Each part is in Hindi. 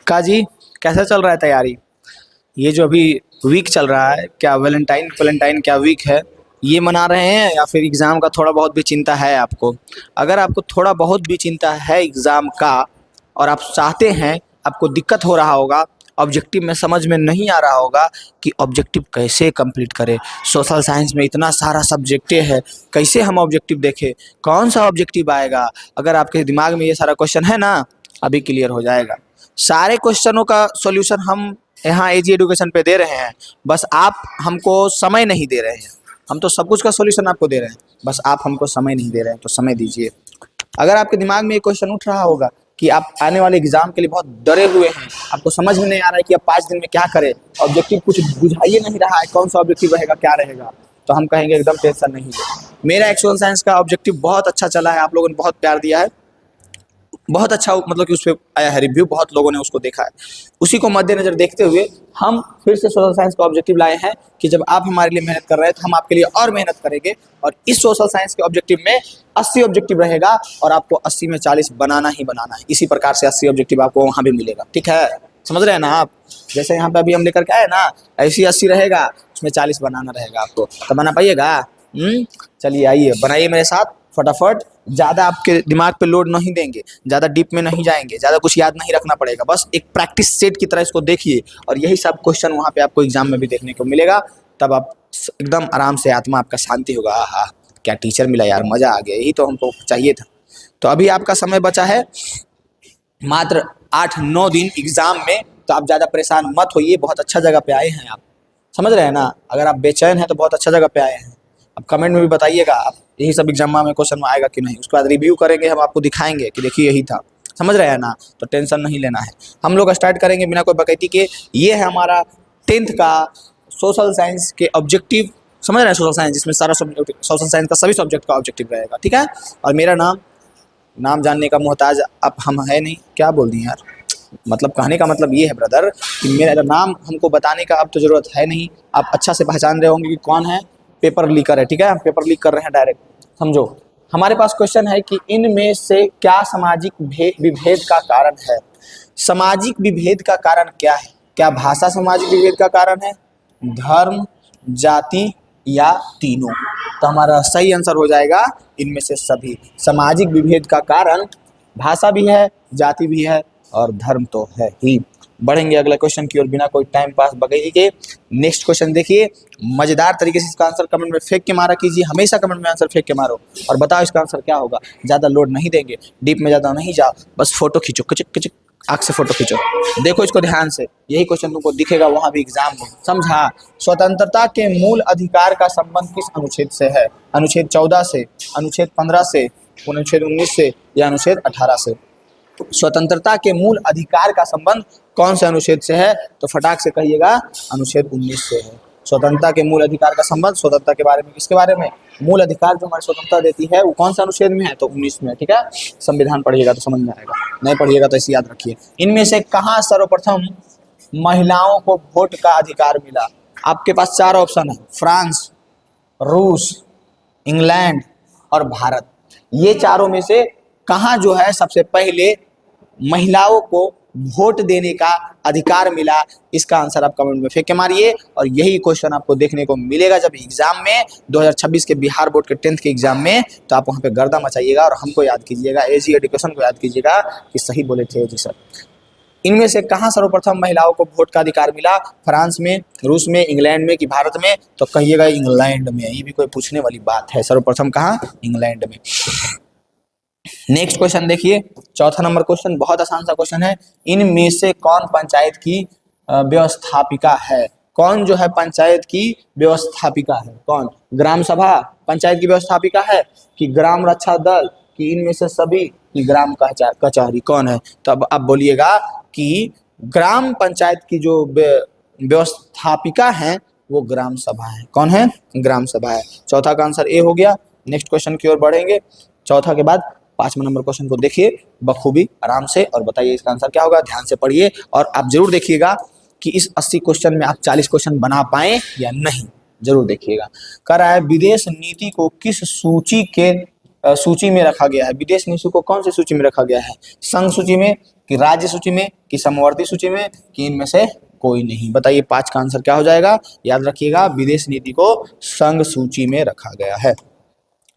का जी, कैसा चल रहा है तैयारी? ये जो अभी वीक चल रहा है, क्या वैलेंटाइन वैलेंटाइन क्या वीक है, ये मना रहे हैं या फिर एग्ज़ाम का थोड़ा बहुत भी चिंता है आपको? अगर आपको थोड़ा बहुत भी चिंता है एग्ज़ाम का और आप चाहते हैं, आपको दिक्कत हो रहा होगा, ऑब्जेक्टिव में समझ में नहीं आ रहा होगा कि ऑब्जेक्टिव कैसे कंप्लीट करें, सोशल साइंस में इतना सारा सब्जेक्टें है, कैसे हम ऑब्जेक्टिव देखें, कौन सा ऑब्जेक्टिव आएगा? अगर आपके दिमाग में ये सारा क्वेश्चन है ना, अभी क्लियर हो जाएगा। सारे क्वेश्चनों का सॉल्यूशन हम यहाँ एजी एजुकेशन पे दे रहे हैं, बस आप हमको समय नहीं दे रहे हैं। हम तो सब कुछ का सॉल्यूशन आपको दे रहे हैं, बस आप हमको समय नहीं दे रहे हैं, तो समय दीजिए। अगर आपके दिमाग में ये क्वेश्चन उठ रहा होगा कि आप आने वाले एग्जाम के लिए बहुत डरे हुए हैं, आपको समझ में नहीं आ रहा है कि आप 5 दिन में क्या करें, ऑब्जेक्टिव कुछ बुझाइए नहीं रहा है, कौन सा ऑब्जेक्टिव रहेगा, क्या रहेगा, तो हम कहेंगे एकदम टेंशन नहीं ले। मेरा एक्चुअल साइंस का ऑब्जेक्टिव बहुत अच्छा चला है, आप लोगों ने बहुत प्यार दिया है, बहुत अच्छा मतलब कि उस पर आया है रिव्यू, बहुत लोगों ने उसको देखा है। उसी को मद्देनजर देखते हुए हम फिर से सोशल साइंस का ऑब्जेक्टिव लाए हैं कि जब आप हमारे लिए मेहनत कर रहे हैं तो हम आपके लिए और मेहनत करेंगे, और इस सोशल साइंस के ऑब्जेक्टिव में 80 ऑब्जेक्टिव रहेगा और आपको 80 में 40 बनाना ही बनाना है। इसी प्रकार से 80 ऑब्जेक्टिव आपको वहाँ भी मिलेगा, ठीक है? समझ रहे हैं ना आप? जैसे यहाँ पे अभी हम लेकर के आए ना, ऐसी 80 रहेगा, उसमें 40 बनाना रहेगा आपको, तो बना पाइएगा? चलिए आइए बनाइए मेरे साथ फटाफट। ज़्यादा आपके दिमाग पे लोड नहीं देंगे, ज़्यादा डीप में नहीं जाएंगे, ज़्यादा कुछ याद नहीं रखना पड़ेगा, बस एक प्रैक्टिस सेट की तरह इसको देखिए, और यही सब क्वेश्चन वहाँ पे आपको एग्जाम में भी देखने को मिलेगा। तब आप एकदम आराम से, आत्मा आपका शांति होगा, आहा क्या टीचर मिला यार, मज़ा आ गया, यही तो हमको चाहिए था। तो अभी आपका समय बचा है मात्र 8-9 दिन एग्जाम में, तो आप ज़्यादा परेशान मत होइए, बहुत अच्छा जगह पे आए हैं आप, समझ रहे हैं ना? अगर आप बेचैन हैं तो बहुत अच्छा जगह पे आए हैं। अब कमेंट में भी बताइएगा आप यही सब एग्जाम में क्वेश्चन में आएगा कि नहीं, उसके बाद रिव्यू करेंगे, हम आपको दिखाएंगे कि देखिए यही था, समझ रहे हैं ना? तो टेंशन नहीं लेना है, हम लोग स्टार्ट करेंगे बिना कोई बकैती के। ये है हमारा 10th का सोशल साइंस के ऑब्जेक्टिव, समझ रहे हैं? सोशल साइंस जिसमें सारा सोशल साइंस का सभी सब्जेक्ट का ऑब्जेक्टिव रहेगा, ठीक है? और मेरा नाम जानने का मोहताज आप हम है नहीं, क्या बोल दिए यार, मतलब कहने का मतलब ये है ब्रदर कि मेरा नाम हमको बताने का अब तो ज़रूरत है नहीं, आप अच्छा से पहचान रहे होंगे कि कौन है पेपर लीकर है, ठीक है? हम पेपर लीक कर रहे हैं डायरेक्ट, समझो। हमारे पास क्वेश्चन है कि इनमें से क्या सामाजिक विभेद का कारण है? सामाजिक विभेद का कारण क्या है? क्या भाषा सामाजिक विभेद का कारण है, धर्म, जाति या तीनों? तो हमारा सही आंसर हो जाएगा इनमें से सभी। सामाजिक विभेद का कारण भाषा भी है, जाति भी है और धर्म तो है ही। बढ़ेंगे अगले क्वेश्चन की ओर बिना कोई टाइम पास बगैर के। नेक्स्ट क्वेश्चन देखिए, मजेदार तरीके से इसका आंसर कमेंट में फेंक के मारा कीजिए, हमेशा कमेंट में आंसर फेंक के मारो और बताओ इसका आंसर क्या होगा। ज़्यादा लोड नहीं देंगे, डीप में ज़्यादा नहीं जाओ, बस फोटो खींचो, किचिक किचिक आँख से फोटो खींचो, देखो इसको ध्यान से, यही क्वेश्चन तुमको दिखेगा वहाँ भी एग्जाम में, समझा? स्वतंत्रता के मूल अधिकार का संबंध किस अनुच्छेद से है? अनुच्छेद 14 से, अनुच्छेद 15 से, अनुच्छेद 19 से या अनुच्छेद 18 से? स्वतंत्रता के मूल अधिकार का संबंध कौन से अनुच्छेद से है? तो फटाक से कहिएगा अनुच्छेद 19 से है। स्वतंत्रता के मूल अधिकार का संबंध स्वतंत्रता के बारे में, किसके बारे में? मूल अधिकार जो हमारी स्वतंत्रता देती है वो कौन सा अनुच्छेद में है? तो 19 में, ठीक है? संविधान पढ़िएगा तो समझ में आएगा, नहीं पढ़िएगा तो इसे याद रखिए। इनमें से कहाँ सर्वप्रथम महिलाओं को वोट का अधिकार मिला? आपके पास 4 ऑप्शन है, फ्रांस, रूस, इंग्लैंड और भारत। ये चारों में से कहाँ जो है सबसे पहले महिलाओं को वोट देने का अधिकार मिला? इसका आंसर आप कमेंट में फेंक के मारिए, और यही क्वेश्चन आपको देखने को मिलेगा जब एग्जाम में 2026 के बिहार बोर्ड के 10th के एग्जाम में, तो आप वहाँ पे गर्दा मचाइएगा और हमको याद कीजिएगा, एजी एजुकेशन को याद कीजिएगा कि सही बोले थे एजी सर। इनमें से कहाँ सर्वप्रथम महिलाओं को वोट का अधिकार मिला? फ्रांस में, रूस में, इंग्लैंड में कि भारत में? तो कहिएगा इंग्लैंड में, ये भी कोई पूछने वाली बात है, सर्वप्रथम कहाँ? इंग्लैंड में। नेक्स्ट क्वेश्चन देखिए, चौथा नंबर क्वेश्चन, बहुत आसान सा क्वेश्चन है। इनमें से कौन पंचायत की व्यवस्थापिका है? कौन जो है पंचायत की व्यवस्थापिका है? कौन? ग्राम सभा पंचायत की व्यवस्थापिका है कि ग्राम रक्षा दल कि इनमें से सभी कि ग्राम कचहरी? कौन है? तो अब आप बोलिएगा कि ग्राम पंचायत की जो व्यवस्थापिका है वो ग्राम सभा है। कौन है? ग्राम सभा है। चौथा का आंसर ए हो गया। नेक्स्ट क्वेश्चन की ओर बढ़ेंगे। चौथा के बाद 5वां नंबर क्वेश्चन को देखिए बखूबी आराम से और बताइए इसका आंसर क्या होगा। ध्यान से पढ़िए और आप जरूर देखिएगा कि इस 80 क्वेश्चन में आप 40 क्वेश्चन बना पाए या नहीं, जरूर देखिएगा। कह रहा है विदेश नीति को किस सूची में रखा गया है? विदेश नीति को कौन सी सूची में रखा गया है? संघ सूची में, कि राज्य सूची में, कि समवर्ती सूची में, कि इनमें से कोई नहीं। बताइए 5 का आंसर क्या हो जाएगा? याद रखिएगा, विदेश नीति को संघ सूची में रखा गया है।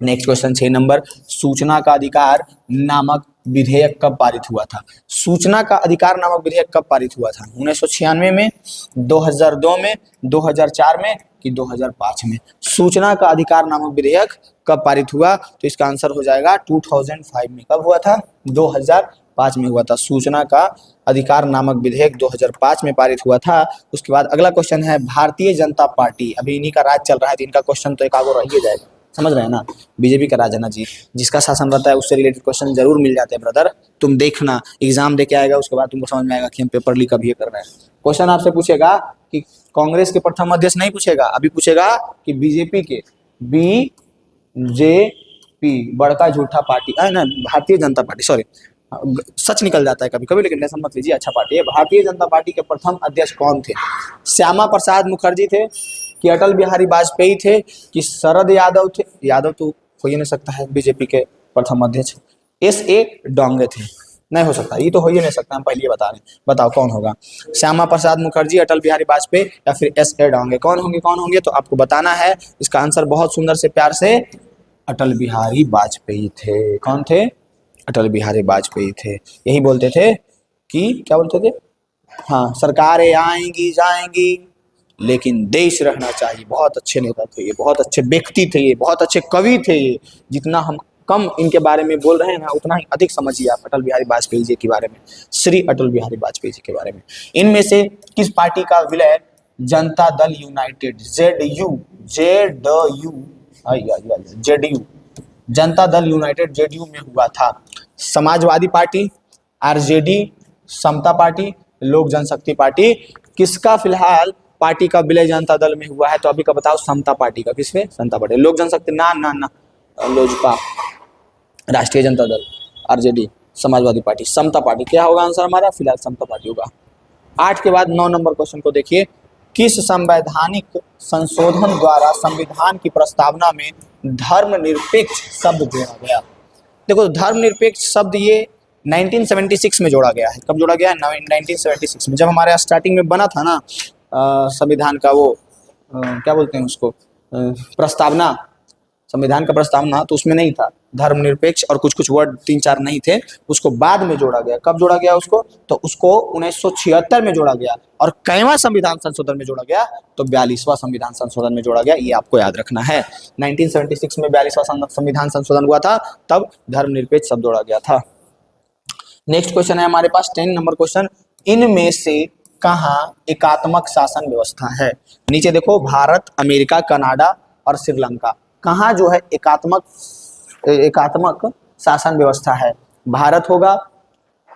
नेक्स्ट क्वेश्चन 6 नंबर, सूचना का अधिकार नामक विधेयक कब पारित हुआ था? सूचना का अधिकार नामक विधेयक कब पारित हुआ था? 1996 में, 2002 में, 2004 में, कि 2005 में? सूचना का अधिकार नामक विधेयक कब पारित हुआ? तो इसका आंसर हो जाएगा 2005 में। कब हुआ था? 2005 में हुआ था। सूचना का अधिकार नामक विधेयक 2005 में पारित हुआ था। उसके बाद अगला क्वेश्चन है, भारतीय जनता पार्टी, अभी इन्हीं का राज चल रहा है तो इनका क्वेश्चन तो एक आगे रह ही जाएगा, समझ रहे हैं ना? बीजेपी का राज है ना जी, जिसका शासन रहता है उससे रिलेटेड क्वेश्चन जरूर मिल जाते हैं ब्रदर। तुम देखना, एग्जाम दे के आएगा उसके बाद तुमको समझ में आएगा कि हम पेपर लीक अभी कर रहे हैं। क्वेश्चन आपसे पूछेगा कि कांग्रेस के प्रथम अध्यक्ष नहीं पूछेगा, अभी पूछेगा कि बीजेपी के, बीजेपी बड़का झूठा पार्टी है ना, भारतीय जनता पार्टी, सॉरी सच निकल जाता है कभी कभी, लेकिन ऐसा मत लीजिए, अच्छा पार्टी है। भारतीय जनता पार्टी के प्रथम अध्यक्ष कौन थे? श्यामा प्रसाद मुखर्जी थे, कि अटल बिहारी वाजपेयी थे, कि शरद यादव थे? यादव तो हो ही नहीं सकता है बीजेपी के प्रथम अध्यक्ष। S.A. डोंगे थे? नहीं हो सकता, ये तो हो ही नहीं सकता, हम पहले बता रहे हैं। बताओ कौन होगा? श्यामा प्रसाद मुखर्जी, अटल बिहारी वाजपेयी या फिर S.A. डोंगे? कौन होंगे? कौन होंगे? तो आपको बताना है। इसका आंसर बहुत सुंदर से प्यार से अटल बिहारी वाजपेयी थे। कौन थे? अटल बिहारी वाजपेयी थे। यही बोलते थे कि, क्या बोलते थे? हाँ, सरकारें आएंगी जाएंगी लेकिन देश रहना चाहिए। बहुत अच्छे नेता थे ये, बहुत अच्छे व्यक्ति थे ये, बहुत अच्छे कवि थे ये। जितना हम कम इनके बारे में बोल रहे हैं ना, उतना ही अधिक समझिए आप अटल बिहारी वाजपेयी जी के बारे में, श्री अटल बिहारी वाजपेयी जी के बारे में। इनमें से किस पार्टी का विलय जनता दल यूनाइटेड, जेडयू, जनता दल यूनाइटेड जेडयू में हुआ था? समाजवादी पार्टी, आरजेडी, समता पार्टी, लोक जनशक्ति पार्टी? किसका फिलहाल पार्टी का विलय जनता दल में हुआ है? तो अभी का बताओ, समता पार्टी का। किसमें? समता पार्टी। लोक जनशक्ति ना ना ना, लोजपा, राष्ट्रीय जनता दल, आरजेडी, समाजवादी पार्टी, समता पार्टी। क्या होगा आंसर हमारा? फिलहाल समता पार्टी होगा। 8 के बाद 9 नंबर क्वेश्चन को देखिए, किस संवैधानिक संशोधन द्वारा संविधान की प्रस्तावना में धर्मनिरपेक्ष शब्द जोड़ा गया? देखो, धर्मनिरपेक्ष शब्द ये 1976 में जोड़ा गया है। कब जोड़ा गया है? 1976 में, जब हमारे स्टार्टिंग में बना था ना संविधान का वो क्या बोलते हैं उसको, प्रस्तावना, संविधान का प्रस्तावना, तो उसमें नहीं था धर्मनिरपेक्ष और कुछ कुछ वर्ड 3-4 नहीं थे। उसको बाद में जोड़ा गया। कब जोड़ा गया उसको? तो उसको 1976 में जोड़ा गया। और कईवां संविधान संशोधन में जोड़ा गया? तो 42वां संविधान संशोधन में जोड़ा गया। ये आपको याद रखना है। 1976 में 42वां संविधान संशोधन हुआ था, तब धर्मनिरपेक्ष शब्द जोड़ा गया था। नेक्स्ट क्वेश्चन है हमारे पास 10 नंबर क्वेश्चन, इनमें से कहाँ एकात्मक शासन व्यवस्था है? नीचे देखो, भारत, अमेरिका, कनाडा और श्रीलंका। कहाँ जो है एकात्मक शासन व्यवस्था है? भारत होगा,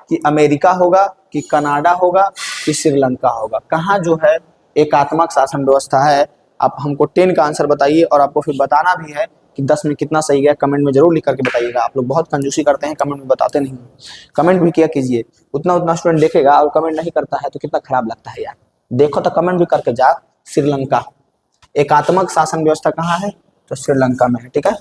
कि अमेरिका होगा, कि कनाडा होगा, कि श्रीलंका होगा? कहाँ जो है एकात्मक शासन व्यवस्था है? आप हमको 10 का आंसर बताइए, और आपको फिर बताना भी है कि 10 में कितना सही गया। कमेंट में जरूर लिख करके बताइएगा। आप लोग बहुत कंजूसी करते हैं, कमेंट में बताते नहीं। कमेंट भी किया कीजिए, उतना स्टूडेंट देखेगा और कमेंट नहीं करता है तो कितना खराब लगता है यार। देखो तो कमेंट भी करके जा। श्रीलंका एकात्मक शासन व्यवस्था कहाँ है? तो श्रीलंका में है, ठीक है।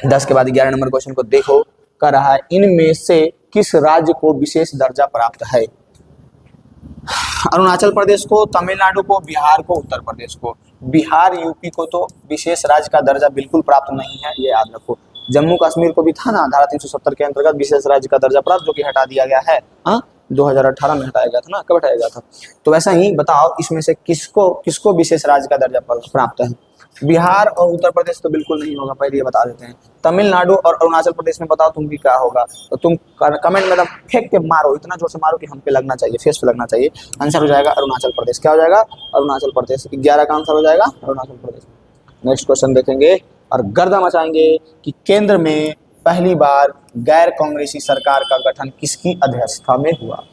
10 के बाद 11 नंबर क्वेश्चन को देखो, कह रहा है इनमें से किस राज्य को विशेष दर्जा प्राप्त है? अरुणाचल प्रदेश को, तमिलनाडु को, बिहार को, उत्तर प्रदेश को। बिहार, यूपी को तो विशेष राज्य का दर्जा बिल्कुल प्राप्त नहीं है, ये याद रखो। जम्मू कश्मीर को भी था ना, धारा 370 के अंतर्गत विशेष राज्य का दर्जा प्राप्त, जो कि हटा दिया गया है। 2018 में हटाया गया था ना, कब हटाया गया था? तो वैसा ही बताओ, इसमें से किसको विशेष राज्य का दर्जा प्राप्त है? बिहार और उत्तर प्रदेश तो बिल्कुल नहीं होगा, पहले ये बता देते हैं। तमिलनाडु और अरुणाचल प्रदेश में बताओ तुम भी क्या होगा? तो तुम कमेंट में फेंक के मारो, इतना जोर से मारो कि हम पे लगना चाहिए, फेस पे लगना चाहिए। आंसर हो जाएगा अरुणाचल प्रदेश। क्या हो जाएगा? अरुणाचल प्रदेश। 11 का आंसर हो जाएगा अरुणाचल प्रदेश। नेक्स्ट क्वेश्चन देखेंगे और गर्दा मचाएंगे कि केंद्र में पहली बार गैर कांग्रेसी सरकार का गठन किसकी अध्यक्षता में हुआ?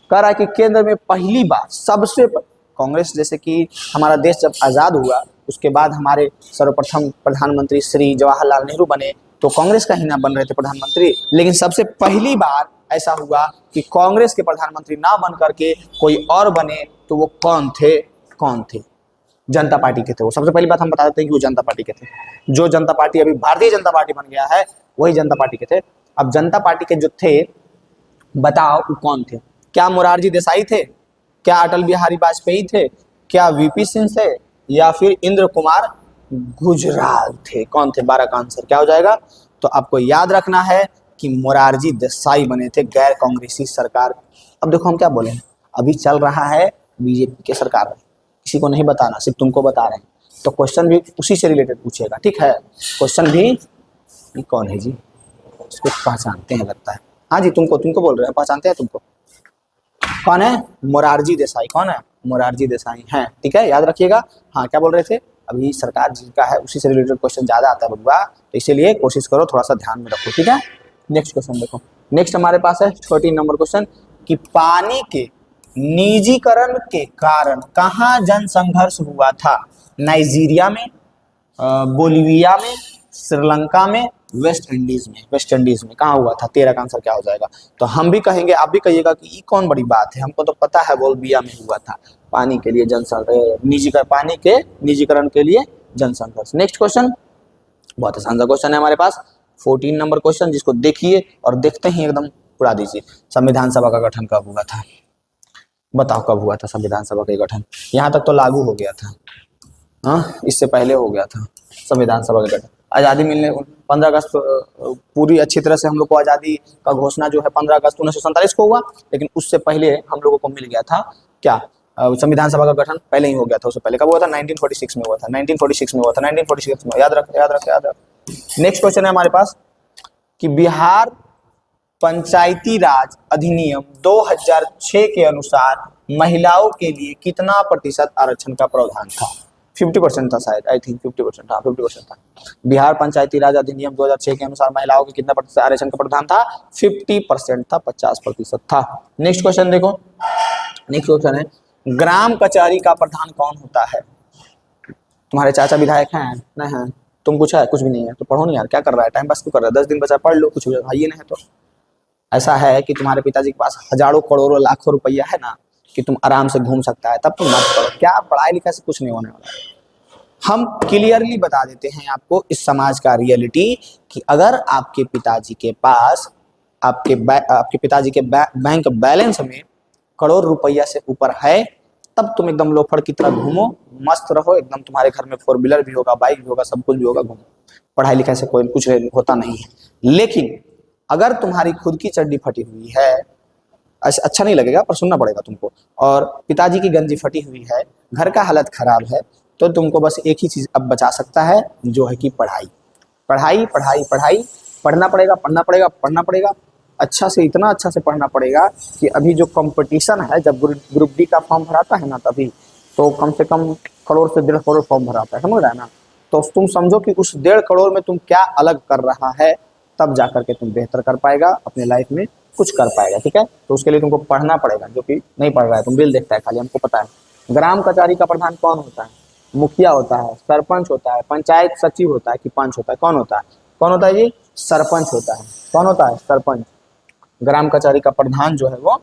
कह रहा है कि केंद्र में पहली बार, सबसे कांग्रेस, जैसे कि हमारा देश जब आज़ाद हुआ उसके बाद हमारे सर्वप्रथम प्रधानमंत्री श्री जवाहरलाल नेहरू बने, तो कांग्रेस का ही ना बन रहे थे प्रधानमंत्री, लेकिन सबसे पहली बार ऐसा हुआ कि कांग्रेस के प्रधानमंत्री ना बन करके कोई और बने। तो वो कौन थे? जनता पार्टी के थे। वो सबसे पहली बात हम बता देते हैं कि वो जनता पार्टी के थे। जो जनता पार्टी अभी भारतीय जनता पार्टी बन गया है, वही जनता पार्टी के थे। अब जनता पार्टी के जो थे बताओ वो कौन थे? क्या मोरारजी देसाई थे? क्या अटल बिहारी वाजपेयी थे? क्या वीपी सिंह थे? या फिर इंद्र कुमार गुजराल थे? कौन थे? 12 का आंसर क्या हो जाएगा? तो आपको याद रखना है कि मोरारजी देसाई बने थे गैर कांग्रेसी सरकार। अब देखो हम क्या बोले हैं, अभी चल रहा है बीजेपी के सरकार में, किसी को नहीं बताना, सिर्फ तुमको बता रहे हैं। तो क्वेश्चन भी उसी से रिलेटेड पूछेगा, ठीक है? क्वेश्चन भी, ये कौन है जी? इसको पहचानते हैं लगता है। हाँ जी, तुमको तुमको बोल रहे हैं, पहचानते हैं तुमको। कौन है? मोरारजी देसाई। कौन है? मोरारजी देसाई हैं, ठीक है, याद रखिएगा। हाँ, क्या बोल रहे थे? अभी सरकार जिनका है उसी से रिलेटेड क्वेश्चन ज्यादा आता है बबुआ, तो इसीलिए कोशिश करो थोड़ा सा ध्यान में रखो, ठीक है? नेक्स्ट क्वेश्चन देखो। नेक्स्ट हमारे पास है 14 नंबर क्वेश्चन कि पानी के निजीकरण के कारण कहाँ जन संघर्ष हुआ था? नाइजीरिया में, बोलिविया में, श्रीलंका में, वेस्ट इंडीज में। वेस्ट इंडीज में कहाँ हुआ था? 13 का आंसर क्या हो जाएगा? तो हम भी कहेंगे, आप भी कहिएगा कि ये कौन बड़ी बात है, हमको तो पता है बोलिविया में हुआ था पानी के लिए निजीकरण, पानी के निजीकरण के लिए जनसंघर्ष। नेक्स्ट क्वेश्चन बहुत आसान सा क्वेश्चन है हमारे पास, 14 नंबर क्वेश्चन, जिसको देखिए और देखते ही एकदम उड़ा दीजिए। संविधान सभा का गठन कब हुआ था? बताओ कब हुआ था संविधान सभा का गठन? यहाँ तक तो लागू हो गया था, हाँ, इससे पहले हो गया था संविधान सभा का गठन। आज़ादी मिलने 15 अगस्त पूरी अच्छी तरह से हम लोग को आज़ादी का घोषणा जो है 15 अगस्त 1947 को हुआ, लेकिन उससे पहले हम लोगों को मिल गया था क्या? संविधान सभा का गठन पहले ही हो गया था। उससे पहले कब हुआ था? 1946 में हुआ था। 1946 में हुआ था। 1946 में, याद रख याद रख याद रख। नेक्स्ट क्वेश्चन है हमारे पास कि बिहार पंचायती राज अधिनियम 2006 के अनुसार महिलाओं के लिए कितना प्रतिशत आरक्षण का प्रावधान था? 50% था शायद, आई थिंक 50% था, 50% था। बिहार पंचायती राज अधिनियम 2006 के अनुसार महिलाओं के कितना प्रतिशत आरक्षण का प्रावधान था? 50% था, 50% था। नेक्स्ट क्वेश्चन देखो। नेक्स्ट क्वेश्चन है ग्राम कचहरी का प्रधान कौन होता है? तुम्हारे चाचा विधायक हैं? नहीं है? तुम कुछ है? कुछ भी नहीं है तो पढ़ो नहीं यार, क्या कर रहा है, टाइम पास क्यों कर रहा है? 10 दिन बचा, पढ़ लो, कुछ भाई नहीं है तो। ऐसा है कि तुम्हारे पिताजी के पास हजारों करोड़ों लाखों रुपया है ना, कि तुम आराम से घूम सकता है, तब तुम मत पढ़ो। क्या पढ़ाई लिखाई से कुछ नहीं होने वाला। हम क्लियरली बता देते हैं आपको इस समाज का रियलिटी कि अगर आपके पिताजी के पास आपके पिताजी के बैंक बैलेंस में करोड़ रुपया से ऊपर है, तब तुम एकदम लोफड़ की तरह घूमो, मस्त रहो एकदम, तुम्हारे घर में 4 व्हीलर भी होगा, बाइक भी होगा, सब कुछ भी होगा, घूमो। पढ़ाई लिखाई से कोई कुछ होता नहीं है। लेकिन अगर तुम्हारी खुद की चड्डी फटी हुई है, अच्छा नहीं लगेगा पर सुनना पड़ेगा तुमको, और पिताजी की गंजी फटी हुई है, घर का हालत खराब है, तो तुमको बस एक ही चीज अब बचा सकता है, जो है कि पढ़ाई पढ़ाई पढ़ाई पढ़ाई। पढ़ना पड़ेगा, पढ़ना पड़ेगा, पढ़ना पड़ेगा, अच्छा से, इतना अच्छा से पढ़ना पड़ेगा कि अभी जो कंपटीशन है, जब ग्रुप डी का फॉर्म भराता है ना, तभी तो कम से कम करोड़ से 1.5 करोड़ फॉर्म भराता है, समझ रहा है ना? तो तुम समझो कि उस 1.5 करोड़ में तुम क्या अलग कर रहा है, तब जाकर के तुम बेहतर कर पाएगा, अपने लाइफ में कुछ कर पाएगा, ठीक है? तो उसके लिए तुमको पढ़ना पड़ेगा, जो कि नहीं पढ़ रहा है, तुम बिल देखता है खाली, हमको पता है। ग्राम कचहरी का प्रधान कौन होता है? मुखिया होता है, सरपंच होता है, पंचायत सचिव होता है कि पंच होता है? कौन होता है? कौन होता है जी? सरपंच होता है। कौन होता है? सरपंच। ग्राम कचहरी का प्रधान जो है वो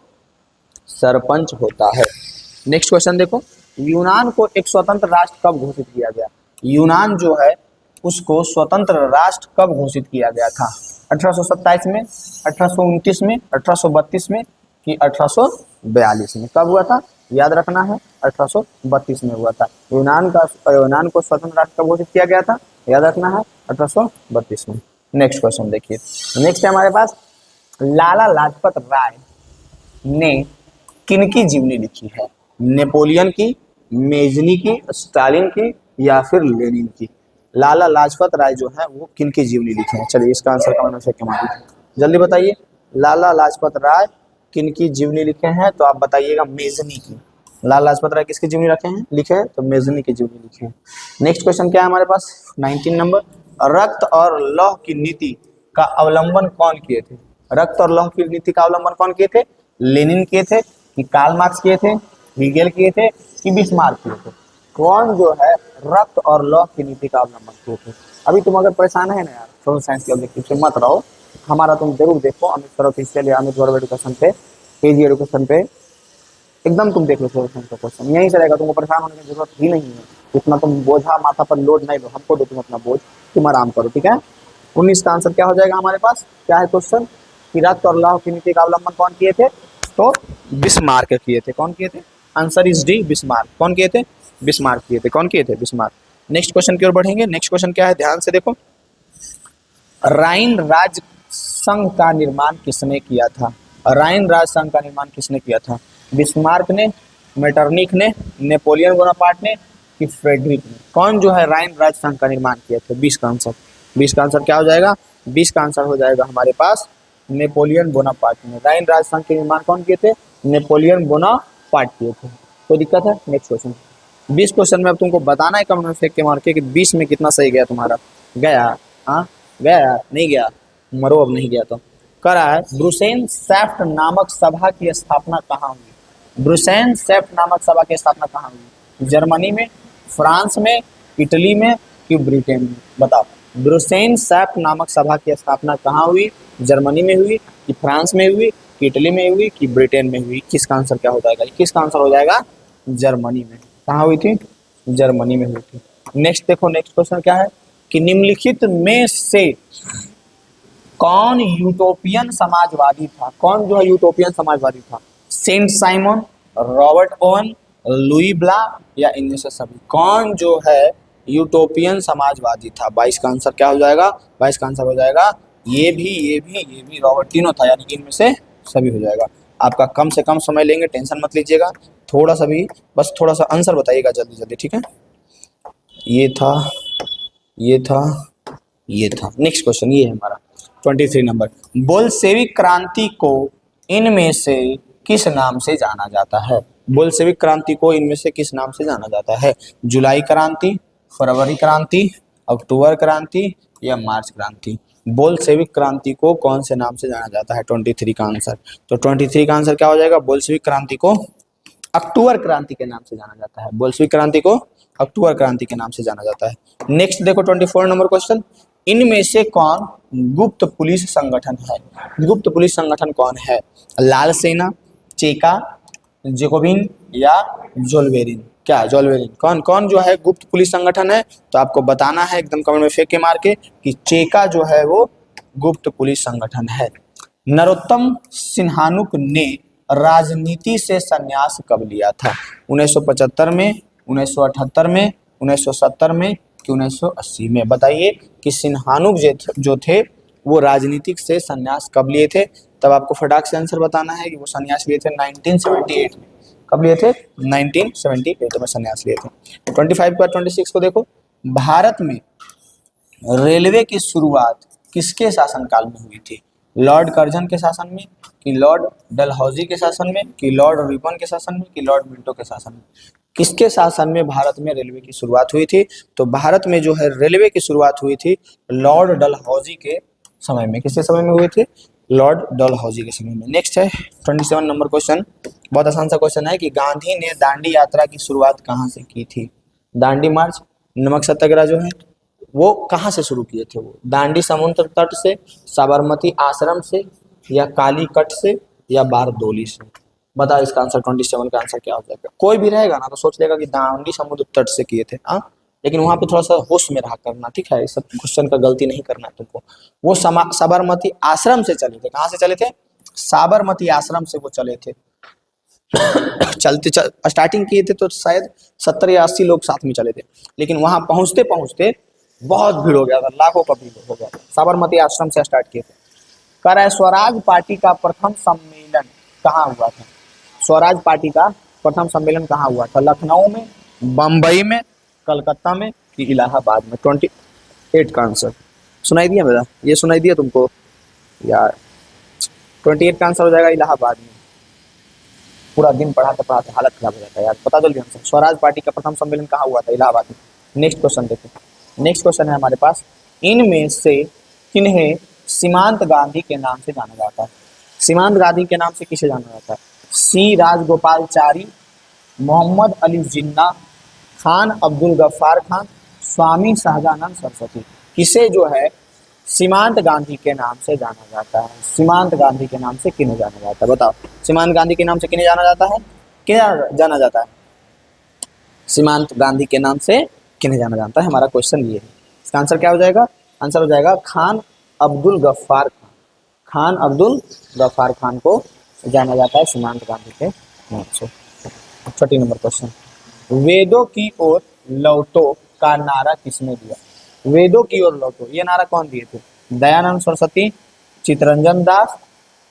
सरपंच होता है। नेक्स्ट क्वेश्चन देखो, यूनान को एक स्वतंत्र राष्ट्र कब घोषित किया गया? यूनान जो है उसको स्वतंत्र राष्ट्र कब घोषित किया गया था? 1827 में, 1829 में, 1832 में कि 1842 में? कब हुआ था? याद रखना है, 1832 में हुआ था। यूनान को स्वतंत्र राष्ट्र कब घोषित किया गया था? याद रखना है, 1832 में। नेक्स्ट क्वेश्चन देखिए। नेक्स्ट है हमारे पास, लाला लाजपत राय ने किनकी जीवनी लिखी है? नेपोलियन की, मेजनी की, स्टालिन की या फिर लेनिन की? लाला लाजपत राय जो है वो किनकी जीवनी लिखे हैं? चलिए इसका आंसर कमेंट में फेंक के मारिए, जल्दी बताइए। लाला लाजपत राय किनकी जीवनी लिखे हैं? तो आप बताइएगा मेजनी की। लाला लाजपत राय किसकी जीवनी रखे हैं, लिखे हैं? तो मेजनी की जीवनी लिखे हैं। नेक्स्ट क्वेश्चन क्या है हमारे पास, 19 नंबर, रक्त और लौह की नीति का अवलंबन कौन किए थे? रक्त और लौह की नीति का अवलंबन कौन किए थे? लेनिन किए थे कि कार्ल मार्क्स किए थे, हीगेल किए थे कि बिस्मार्क किए थे? कौन जो है रक्त और लौह की नीति का अवलंबन किए थे? अभी तुम अगर परेशान है ना यार, सोशल साइंस के ऑब्जेक्टिव से मत रहो, हमारा तुम जरूर देखो अमित सर ऑफिशियल या अमित गौरव एजुकेशन पे, केजी एजुकेशन पे, एकदम तुम देख लो सोशल साइंस का क्वेश्चन, यहीं से रहेगा, तुमको परेशान होने की जरूरत ही नहीं है। इतना तुम बोझा माथा पर लोड नहीं लो, हमको दो तुम अपना बोझ, तुम आराम करो, ठीक है? 19 का आंसर क्या हो जाएगा हमारे पास? क्या है क्वेश्चन? किरात और लौह की नीति का अवलंबन कौन किए थे? तो बिस्मार्क किए थे। कौन किए थे? Answer is D, Bismarck. कौन किए थे? बिस्मार्क किए थे। कौन किए थे? बिस्मार्क। नेक्स्ट क्वेश्चन की ओर बढ़ेंगे। नेक्स्ट क्वेश्चन क्या है, ध्यान से देखो। राइन राज संघ का निर्माण किसने किया था? राइन राज संघ का निर्माण किसने किया था? बिस्मार्क ने, मेटरनिक ने, नेपोलियन बोनापार्ट ने कि फ्रेडरिक ने? कौन जो है राइन राज संघ का निर्माण किया था? 20 का आंसर, 20 का आंसर क्या हो जाएगा? 20 का आंसर हो जाएगा हमारे पास नेपोलियन बोनापार्ट ने। राइन राज संघ के निर्माण कौन किए थे? नेपोलियन बोनापार्ट किए थे। कोई दिक्कत है? Next question. 20 क्वेश्चन में अब तुमको बताना है कमेंट में फेंक के मार के कि 20 में कितना सही गया तुम्हारा। गया? हाँ गया? नहीं गया? मरो अब नहीं गया तो। कह रहा है ब्रुसेन सेफ्ट नामक सभा की स्थापना कहाँ हुई? ब्रुसेन सेफ्ट नामक सभा की स्थापना कहाँ हुई? जर्मनी में, फ्रांस में, इटली में कि ब्रिटेन में? बताओ। ब्रुसेन सेफ्ट नामक सभा की स्थापना कहाँ हुई? जर्मनी में हुई कि फ्रांस में हुई कि इटली में हुई कि ब्रिटेन में हुई? किसका आंसर क्या हो जाएगा? किसका आंसर हो जाएगा? जर्मनी में। कहाँ हुई थी? जर्मनी में हुई थी। नेक्स्ट देखो, नेक्स्ट क्वेश्चन क्या है कि निम्नलिखित में से कौन यूटोपियन समाजवादी था? कौन जो है यूटोपियन समाजवादी था? Saint Simon, Robert Owen, Louis Blanc या इनमें से सभी? कौन जो है यूटोपियन समाजवादी था? 22 का आंसर क्या हो जाएगा? 22 का आंसर हो जाएगा ये भी, ये भी, ये भी, रॉबर्ट, तीनों था, यानी कि इनमें से सभी हो जाएगा। आपका कम से कम समय लेंगे, टेंशन मत लीजिएगा। थोड़ा सा भी, बस थोड़ा सा आंसर बताइएगा जल्दी जल्दी, ठीक है? ये था, ये था, ये था। नेक्स्ट क्वेश्चन ये है हमारा 23 नंबर। बोल्शेविक क्रांति को इनमें से किस नाम से जाना जाता है? बोल्शेविक क्रांति को इनमें से किस नाम से जाना जाता है? जुलाई क्रांति, फरवरी क्रांति, अक्टूबर क्रांति या मार्च क्रांति? बोल्शेविक क्रांति को कौन से नाम से जाना जाता है? 23 का आंसर। तो 23 का आंसर क्या हो जाएगा? बोल्शेविक क्रांति को अक्टूबर क्रांति के नाम से जाना जाता है। बोल्शेविक क्रांति को अक्टूबर क्रांति के नाम से जाना जाता है। नेक्स्ट देखो 24 नंबर क्वेश्चन। इनमें से कौन गुप्त पुलिस संगठन है? गुप्त पुलिस संगठन कौन है? लाल सेना, चेका, जेकोबिन या जोल्वेरिन? क्या जोल्वेरिन? कौन कौन जो है गुप्त पुलिस संगठन है? तो आपको बताना है एकदम कमेंट में फेंक के मार के कि चेका जो है वो गुप्त पुलिस संगठन है। नरोत्तम सिन्हानुक ने राजनीति से संन्यास कब लिया था? 1975 में, 1978 में, 1970 में कि 1980 में? बताइए कि सिन्हानुक जो थे वो राजनीतिक से संन्यास कब लिए थे? तब आपको फटाक से आंसर बताना है कि वो संन्यास लिए थे 1978 में। कब लिए थे? 1978 में संन्यास लिए थे। 25 का 26 को देखो। भारत में रेलवे की शुरुआत किसके शासनकाल में हुई थी? लॉर्ड कर्जन के शासन में कि लॉर्ड डलहौजी के शासन में कि लॉर्ड रिपन के शासन में कि लॉर्ड मिंटो के शासन में? किसके शासन में भारत में रेलवे की शुरुआत हुई थी? तो भारत में जो है रेलवे की शुरुआत हुई थी लॉर्ड डलहौजी के समय में। किसके समय में हुई थी? लॉर्ड डलहौजी के समय में। नेक्स्ट है 27 नंबर क्वेश्चन। बहुत आसान सा क्वेश्चन है कि गांधी ने दांडी यात्रा की शुरुआत कहाँ से की थी? दांडी मार्च, नमक सत्याग्रह जो है वो कहाँ से शुरू किए थे? वो दांडी समुद्र तट से, साबरमती आश्रम से या कालीकट से या बारदोली से? बताओ इसका आंसर। 27 का आंसर क्या हो जाएगा? कोई भी रहेगा ना तो सोच लेगा कि दांडी समुद्र तट से किए थे। हाँ, लेकिन वहां पे थोड़ा सा होश में रहा करना, ठीक है? इस सब क्वेश्चन का गलती नहीं करना है तुमको। वो साबरमती आश्रम से चले थे। कहाँ से चले थे? साबरमती आश्रम से वो चले थे। स्टार्टिंग किए थे तो शायद 70 या 80 लोग साथ में चले थे, लेकिन वहां पहुंचते पहुंचते बहुत भीड़ हो गया था, लाखों का भीड़ हो गया था। साबरमती आश्रम से स्टार्ट किए थे। कह रहा है स्वराज पार्टी का प्रथम सम्मेलन कहाँ हुआ था? स्वराज पार्टी का प्रथम सम्मेलन कहाँ हुआ था? लखनऊ में, बम्बई में, कलकत्ता में कि इलाहाबाद में? 28 का आंसर सुनाई दिया मेरा? ये सुनाई दिया तुमको यार? 28 का आंसर हो जाएगा इलाहाबाद में। पूरा दिन पढ़ाते पढ़ाते हालत खराब हो जाता है यार। पता जल्दी आंसर। स्वराज पार्टी का प्रथम सम्मेलन कहाँ हुआ था? इलाहाबाद में। नेक्स्ट क्वेश्चन देखो। नेक्स्ट क्वेश्चन है हमारे पास। इनमें से किन्हें सीमांत गांधी के नाम से जाना जाता है? सीमांत गांधी के नाम से किसे जाना जाता है? सी राजगोपालचारी, मोहम्मद अली जिन्ना, खान अब्दुल गफ्फार खान, स्वामी सहजानंद सरस्वती? किसे जो है सीमांत गांधी के नाम से जाना जाता है? सीमांत गांधी के नाम से किन्हें जाना जाता है? बताओ। सीमांत गांधी के नाम से किन्हें जाना जाता है? किन्हें जाना जाता है? सीमांत गांधी के नाम से किन्हें जाना जाता है? हमारा क्वेश्चन ये है। इसका आंसर क्या हो जाएगा? आंसर हो जाएगा खान अब्दुल गफ्फार खान। खान अब्दुल गफ्फार खान को जाना जाता है सीमांत गांधी के नाम से। 30 नंबर क्वेश्चन, वेदों की ओर लौटो का नारा किसने दिया? वेदों की ओर लौटो ये नारा कौन दिए थे? दयानंद सरस्वती, चित्तरंजन दास,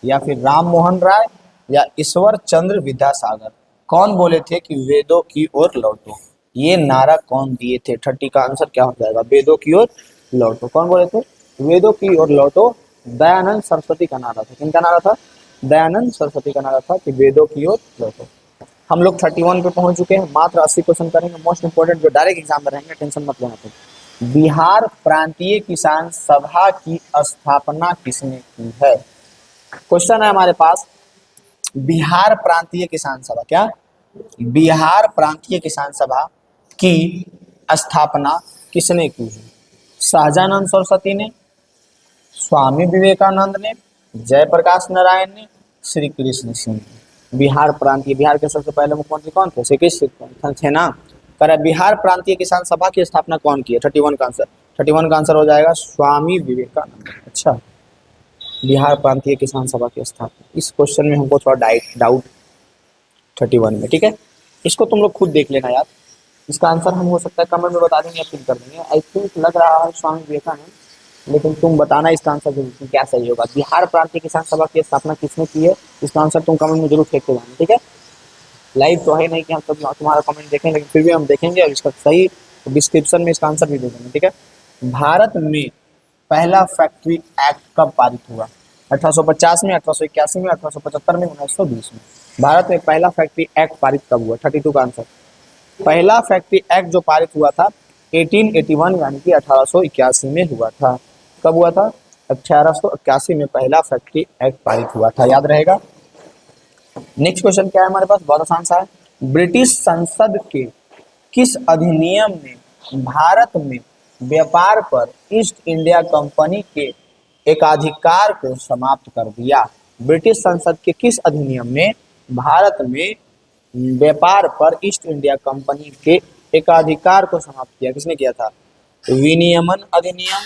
या फिर राम मोहन राय, या ईश्वर चंद्र विद्यासागर? कौन बोले थे कि वेदों की ओर लौटो? ये नारा कौन दिए थे? 30 का आंसर क्या हो जाएगा? वेदों की ओर लौटो। कौन बोले थे? वेदों की ओर लौटो दयानंद सरस्वती का नारा था। किनका नारा था? दयानंद सरस्वती का नारा था कि वेदों की ओर लौटो। हम लोग 31 पे पहुंच चुके हैं, मात्र 80 क्वेश्चन करेंगे, मोस्ट इंपोर्टेंट जो डायरेक्ट एग्जाम में रहेंगे, टेंशन मत लेना। तो बिहार प्रांतीय किसान सभा की स्थापना किसने की है? क्वेश्चन है हमारे पास, बिहार प्रांतीय किसान सभा, क्या बिहार प्रांतीय किसान सभा की स्थापना किसने की है? शाहजानंद सरस्वती ने, स्वामी विवेकानंद ने, जयप्रकाश नारायण ने, श्री कृष्ण सिंह ने। बिहार प्रांतीय, बिहार के सबसे पहले मुख्यमंत्री कौन थे? श्री कृष्ण थे ना। कर बिहार प्रांतीय किसान सभा की स्थापना कौन की है? 31 का आंसर, 31 का आंसर हो जाएगा स्वामी विवेकानंद। अच्छा, बिहार प्रांतीय किसान सभा की स्थापना, इस क्वेश्चन में हमको थोड़ा डाउट 31 में, ठीक है। इसको तुम लोग खुद देख लेना यार, इसका आंसर हम हो सकता है कमेंट में बता देंगे या पिन कर देंगे। आई थिंक लग रहा है स्वामी विवेकानंद, लेकिन तुम बताना इसका आंसर जरूर क्या सही होगा। बिहार प्रांतीय किसान सभा की स्थापना किसने की है? इसका आंसर तुम कमेंट में जरूर फेंक के जाना, ठीक है। लाइव तो है नहीं कि हम सब तुम्हारा कमेंट देखें, लेकिन फिर भी हम देखेंगे और इसका सही डिस्क्रिप्शन में इसका आंसर भी दे देंगे, ठीक है। भारत में पहला फैक्ट्री एक्ट कब पारित हुआ? 1850 में, 1881 में, 1875 में, 1920 में? भारत में पहला फैक्ट्री एक्ट पारित कब हुआ? 32 का आंसर। पहला फैक्ट्री एक्ट जो पारित हुआ था 1881 यानी कि 1881 में हुआ था। कब हुआ था? 1881 में पहला फैक्ट्री एक्ट पारित हुआ था, याद रहेगा। नेक्स्ट क्वेश्चन क्या है हमारे पास? बहुत आसान सा है। ब्रिटिश संसद के किस अधिनियम ने भारत में व्यापार पर ईस्ट इंडिया कंपनी के एकाधिकार को समाप्त कर दिया? ब्रिटिश संसद के किस अधिनियम ने भारत में व्यापार पर ईस्ट इंडिया कंपनी के एकाधिकार को समाप्त किया? किसने किया था? विनियमन अधिनियम,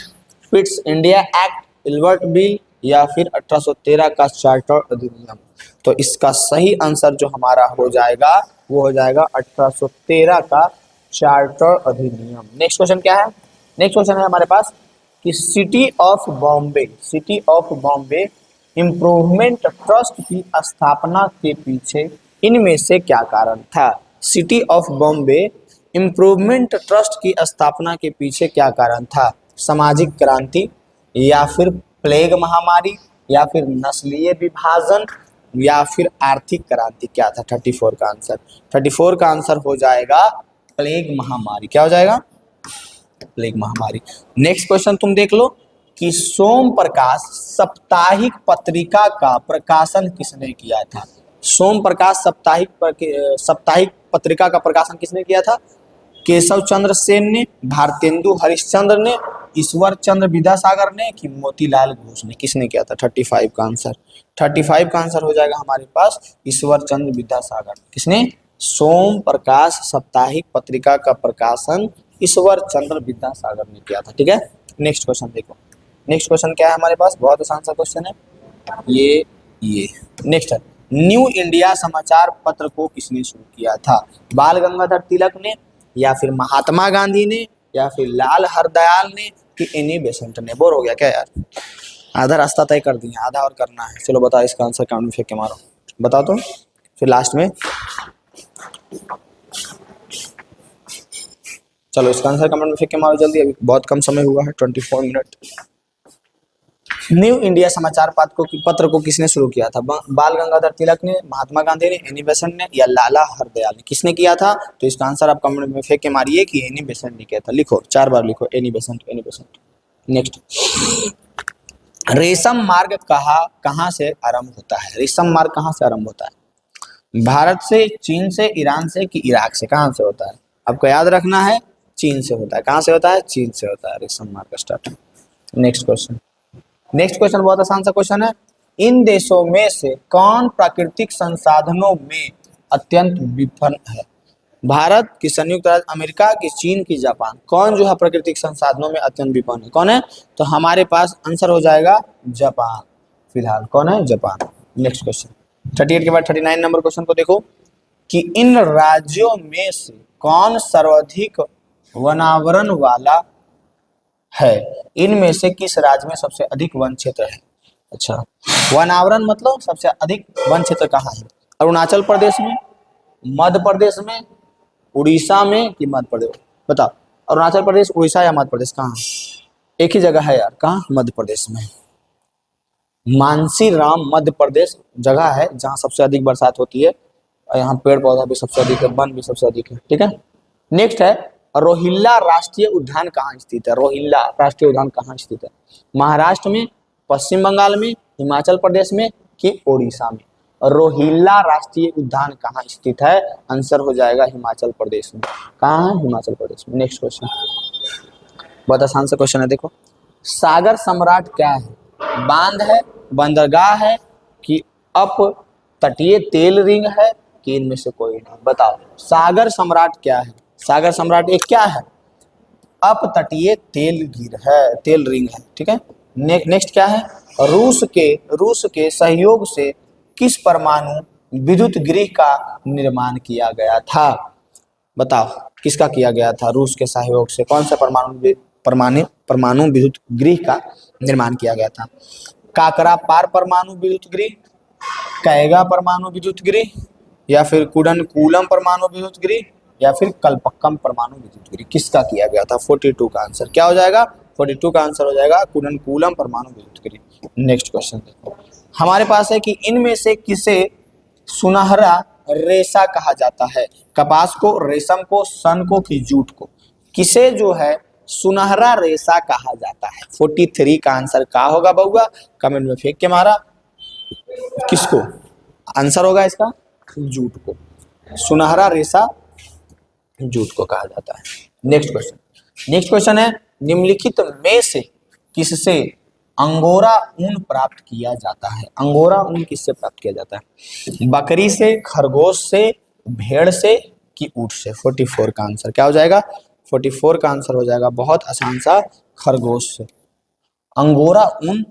Pitt's India act, Ilbert bill, या फिर 1813 का चार्टर अधिनियम? तो इसका सही आंसर जो हमारा हो जाएगा वो हो जाएगा 1813 का चार्टर अधिनियम। नेक्स्ट क्वेश्चन क्या है? नेक्स्ट क्वेश्चन है हमारे पास कि city of Bombay improvement trust की स्थापना के पीछे इनमें से क्या कारण था? City of Bombay improvement trust की स्थापना के पीछे क्या कारण था? सामाजिक क्रांति, या फिर प्लेग महामारी, या फिर नस्लीय विभाजन, या फिर आर्थिक क्रांति? क्या था 34 का आंसर? 34 का आंसर हो जाएगा प्लेग महामारी। क्या हो जाएगा? प्लेग महामारी। नेक्स्ट क्वेश्चन तुम देख लो कि सोम प्रकाश साप्ताहिक पत्रिका का प्रकाशन किसने किया था? सोम प्रकाश साप्ताहिक पत्रिका का प्रकाशन किसने किया था? केशव चंद्र सेन ने, भारतेंदु हरिश्चंद्र ने, ईश्वर चंद्र विद्यासागर ने, कि मोतीलाल घोष ने? किसने किया था? 35 का आंसर। 35 का आंसर हो जाएगा हमारे पास ईश्वर चंद्र विद्यासागर। किसने? सोम प्रकाश साप्ताहिक पत्रिका का प्रकाशन ईश्वर चंद्र विद्यासागर ने किया था, ठीक है। नेक्स्ट क्वेश्चन देखो, नेक्स्ट क्वेश्चन क्या है हमारे पास? बहुत आसान सा क्वेश्चन है ये नेक्स्ट है, न्यू इंडिया समाचार पत्र को किसने शुरू किया था? बाल गंगाधर तिलक ने, या फिर महात्मा गांधी ने, या फिर लाल हरदयाल ने, कि एनी बेसेंट ने? बोर हो गया क्या यार? आधा रास्ता तय कर दिया, आधा और करना है। चलो बताओ इसका आंसर, काउंट में फेंक के मारो, बताओ तो फिर लास्ट में। चलो इसका आंसर कमेंट में फेंक के मारो जल्दी, अभी बहुत कम समय हुआ है, 24 मिनट। न्यू इंडिया समाचार पत्र को किसने शुरू किया था? बाल गंगाधर तिलक ने, महात्मा गांधी ने, एनी बेसेंट ने, या लाला हरदयाल ने? किसने किया था? तो इसका आंसर आप कमेंट में फेंक के मारिए कि एनी बेसेंट ने किया था। लिखो, 4 बार लिखो, Annie Besant, Annie Besant. Next, रेशम मार्ग कहाँ से आरंभ होता है? रेशम मार्ग कहाँ से आरंभ होता है? भारत से, चीन से, ईरान से, कि इराक से? कहाँ से होता है? आपको याद रखना है, चीन से होता है। कहाँ से होता है? चीन से होता है रेशम मार्ग start. Next question, next question बहुत आसान सा क्वेश्चन है। इन देशों में से कौन प्राकृतिक संसाधनों में अत्यंत विफल है? भारत, की संयुक्त राज्य अमेरिका, की चीन, की जापान? कौन जो है प्राकृतिक संसाधनों में अत्यंत विफल है? कौन है? तो हमारे पास आंसर हो जाएगा जापान। फिलहाल कौन है? जापान। नेक्स्ट क्वेश्चन 38 के बाद 39 नंबर क्वेश्चन को देखो कि इन राज्यों में से कौन सर्वाधिक वनावरण वाला है? इनमें से किस राज्य में सबसे अधिक वन क्षेत्र है? अच्छा, वनावरण मतलब सबसे अधिक वन क्षेत्र कहाँ है? अरुणाचल प्रदेश में, मध्य प्रदेश में, उड़ीसा में कि मध्य प्रदेश? बताओ, अरुणाचल प्रदेश, उड़ीसा या मध्य प्रदेश, कहाँ? एक ही जगह है यार, कहाँ? मध्य प्रदेश में। मानसी राम मध्य प्रदेश जगह है जहाँ सबसे अधिक बरसात होती है और यहाँ पेड़ पौधा भी सबसे अधिक है, वन भी सबसे अधिक है। ठीक है, नेक्स्ट है रोहिल्ला राष्ट्रीय उद्यान कहाँ स्थित है? रोहिल्ला राष्ट्रीय उद्यान कहाँ स्थित है? महाराष्ट्र में, पश्चिम बंगाल में, हिमाचल प्रदेश में कि उड़ीसा में? रोहिल्ला राष्ट्रीय उद्यान कहाँ स्थित है? आंसर हो जाएगा हिमाचल प्रदेश में। कहाँ है? हिमाचल प्रदेश में। नेक्स्ट क्वेश्चन बहुत आसान सा क्वेश्चन है, देखो सागर सम्राट क्या है? बांध है, बंदरगाह है कि अप तटीय तेल रिंग है कि इनमें से कोई नहीं? बताओ, सागर सम्राट क्या है? सागर सम्राट एक क्या है? अप तटीय तेल गिर है, तेल रिंग है। ठीक है, नेक्स्ट क्या है? रूस के सहयोग से किस परमाणु विद्युत गृह का निर्माण किया गया था? बताओ, किसका किया गया था? रूस के सहयोग से कौन सा परमाणु विद्युत गृह का निर्माण किया गया था? काकरा पार परमाणु विद्युत गृह, कैगा परमाणु विद्युत गृह, या फिर कुडनकूलम परमाणु विद्युत गृह, या फिर कल्पक्कम परमाणु विद्युत गृह? किसका किया गया था? 42 का आंसर क्या हो जाएगा? 42 का आंसर हो जाएगा कुडनकूलम परमाणु विद्युत गृह। नेक्स्ट क्वेश्चन देखो, हमारे पास है कि इनमें से किसे सुनहरा रेशा कहा जाता है? कपास को, रेशम को, सन को कि जूट को? किसे जो है सुनहरा रेशा कहा जाता है? 43 का आंसर क्या होगा बउआ? कमेंट में फेंक के मारा। किसको आंसर होगा इसका? जूट को। सुनहरा रेशा जूट को कहा जाता है। नेक्स्ट क्वेश्चन है निम्नलिखित में से किससे अंगोरा ऊन प्राप्त किया जाता है? अंगोरा ऊन किससे प्राप्त किया जाता है? बकरी से, खरगोश से, भेड़ से कि ऊंट से? 44 का आंसर क्या हो जाएगा? 44 का आंसर हो जाएगा बहुत आसान सा, खरगोश से। अंगोरा ऊन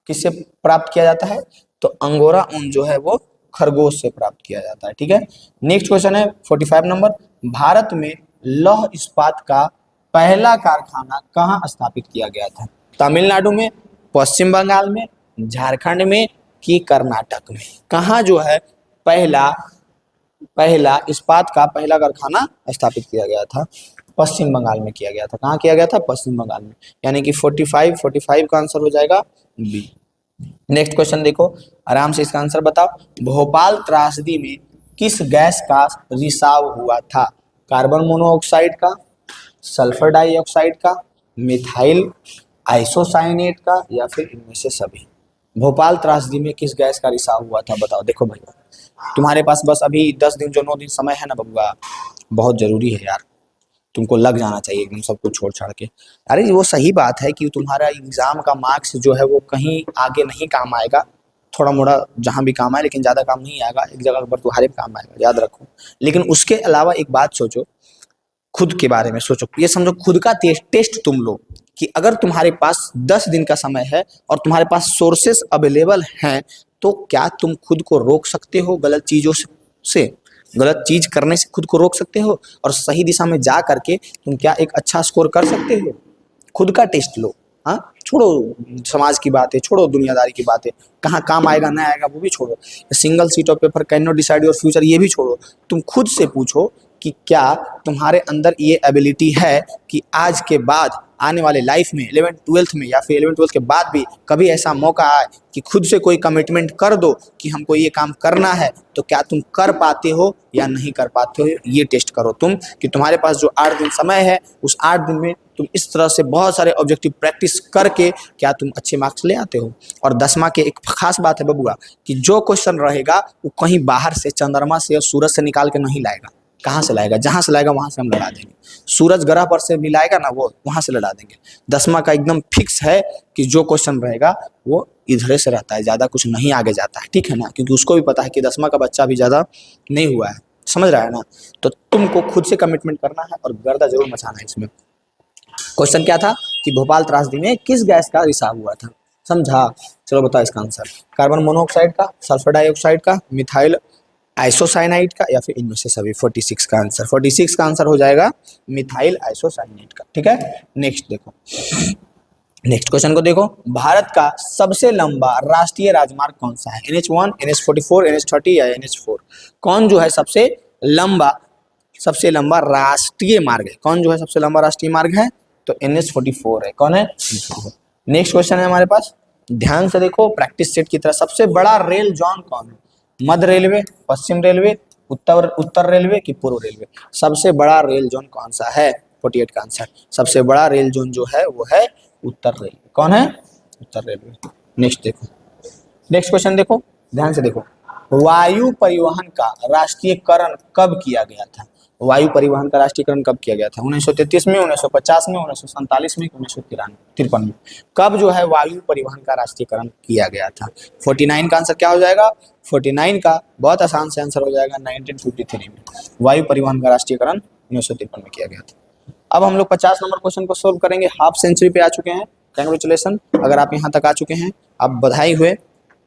किससे प्राप्त किया जाता है? तो अंगोरा ऊन जो है वो खरगोश से प्राप्त किया जाता है। ठीक है, नेक्स्ट क्वेश्चन है 45 नंबर, भारत में लौह इस्पात का पहला कारखाना कहाँ स्थापित किया गया था? तमिलनाडु में, पश्चिम बंगाल में, झारखंड में कि कर्नाटक में? कहाँ जो है पहला इस्पात का पहला कारखाना स्थापित किया गया था? पश्चिम बंगाल में किया गया था। कहाँ किया गया था? पश्चिम बंगाल में। यानी कि 45 का आंसर हो जाएगा बी। नेक्स्ट क्वेश्चन देखो, आराम से इसका आंसर बताओ। भोपाल त्रासदी में किस गैस का रिसाव हुआ था? कार्बन मोनोऑक्साइड का, सल्फर डाइऑक्साइड का, मिथाइल आइसोसाइनेट का, या फिर इनमें से सभी? भोपाल त्रासदी में किस गैस का रिसाव हुआ था? बताओ। देखो भैया, तुम्हारे पास बस अभी 10 दिन जो 9 दिन समय है ना बबुआ, बहुत जरूरी है यार, तुमको लग जाना चाहिए एकदम सब कुछ छोड़ छाड़ के। अरे वो सही बात है कि तुम्हारा एग्जाम का मार्क्स जो है वो कहीं आगे नहीं काम आएगा, थोड़ा मोड़ा जहाँ भी काम आए, लेकिन ज़्यादा काम नहीं आएगा, एक जगह पर तुम्हारे काम आएगा, याद रखो। लेकिन उसके अलावा एक बात सोचो, खुद के बारे में सोचो, ये समझो खुद का टेस्ट तुम लो कि अगर तुम्हारे पास 10 दिन का समय है और तुम्हारे पास सोर्सेस अवेलेबल हैं, तो क्या तुम खुद को रोक सकते हो गलत चीज़ों से गलत चीज करने से खुद को रोक सकते हो और सही दिशा में जा करके तुम क्या एक अच्छा स्कोर कर सकते हो? खुद का टेस्ट लो। हाँ, छोड़ो समाज की बातें, छोड़ो दुनियादारी की बातें, कहाँ काम आएगा ना आएगा वो भी छोड़ो, single seat of paper can not decide your future ये भी छोड़ो। तुम खुद से पूछो कि क्या तुम्हारे अंदर ये एबिलिटी है कि आज के बाद आने वाले लाइफ में 11th 12th में या फिर 11th 12th के बाद भी कभी ऐसा मौका आए कि खुद से कोई कमिटमेंट कर दो कि हमको ये काम करना है, तो क्या तुम कर पाते हो या नहीं कर पाते हो? ये टेस्ट करो तुम कि तुम्हारे पास जो 8 दिन समय है, उस 8 दिन में तुम इस तरह से बहुत सारे ऑब्जेक्टिव प्रैक्टिस करके क्या तुम अच्छे मार्क्स ले आते हो। और 10वां के एक खास बात है बबुआ कि जो क्वेश्चन रहेगा वो कहीं बाहर से चंद्रमा से या सूरज से निकाल के नहीं लाएगा। कहाँ से लाएगा? जहाँ से लाएगा वहाँ से हम लड़ा देंगे। सूरज ग्रह पर से मिलाएगा ना, वो वहाँ से लड़ा देंगे। 10वां का एकदम फिक्स है कि जो क्वेश्चन रहेगा वो इधर से रहता है, ज़्यादा कुछ नहीं आगे जाता है, ठीक है ना, क्योंकि उसको भी पता है कि 10वां का बच्चा भी ज़्यादा नहीं हुआ है, समझ रहा है ना। तो तुमको खुद से कमिटमेंट करना है और गर्दा जरूर मचाना है इसमें। क्वेश्चन क्या था कि भोपाल त्रासदी में किस गैस का रिसाव हुआ था? समझा? चलो बताओ इसका आंसर, कार्बन मोनोऑक्साइड का, सल्फर डाइऑक्साइड का, मिथाइल आइसोसाइनाइड का, या फिर इनमें से सभी। 46 का आंसर, 46 का आंसर हो जाएगा मिथाइल आइसोसाइनाइड का। ठीक है, नेक्स्ट देखो, नेक्स्ट क्वेश्चन को देखो, भारत का सबसे लंबा राष्ट्रीय राजमार्ग कौन सा है? NH1, NH44, NH30 या NH4? कौन जो है सबसे लंबा राष्ट्रीय मार्ग है? कौन जो है सबसे लंबा राष्ट्रीय मार्ग है? तो NH44 है। कौन है? नेक्स्ट क्वेश्चन है हमारे पास, ध्यान से देखो प्रैक्टिस सेट की तरह। सबसे बड़ा रेल जोन कौन है? मध्य रेलवे, पश्चिम रेलवे, उत्तर रेलवे की पूर्व रेलवे? सबसे बड़ा रेल जोन कौन सा है? 48 का आंसर, सबसे बड़ा रेल जोन जो है वो है उत्तर रेलवे। कौन है? उत्तर रेलवे। नेक्स्ट देखो, नेक्स्ट क्वेश्चन देखो, ध्यान से देखो, वायु परिवहन का राष्ट्रीयकरण कब किया गया था? वायु परिवहन का राष्ट्रीयकरण कब किया गया था? 1933 में, 1950 में, 1947 में, 1953 में? कब जो है वायु परिवहन का राष्ट्रीयकरण किया गया था? 49 का आंसर क्या हो जाएगा? 49 का बहुत आसान से आंसर हो जाएगा 1953 में वायु परिवहन का राष्ट्रीयकरण 1953 में किया गया था। अब हम लोग 50 नंबर क्वेश्चन को सोल्व करेंगे। हाफ सेंचुरी पे आ चुके हैं, कंग्रेचुलेसन, अगर आप यहाँ तक आ चुके हैं आप बधाई हुए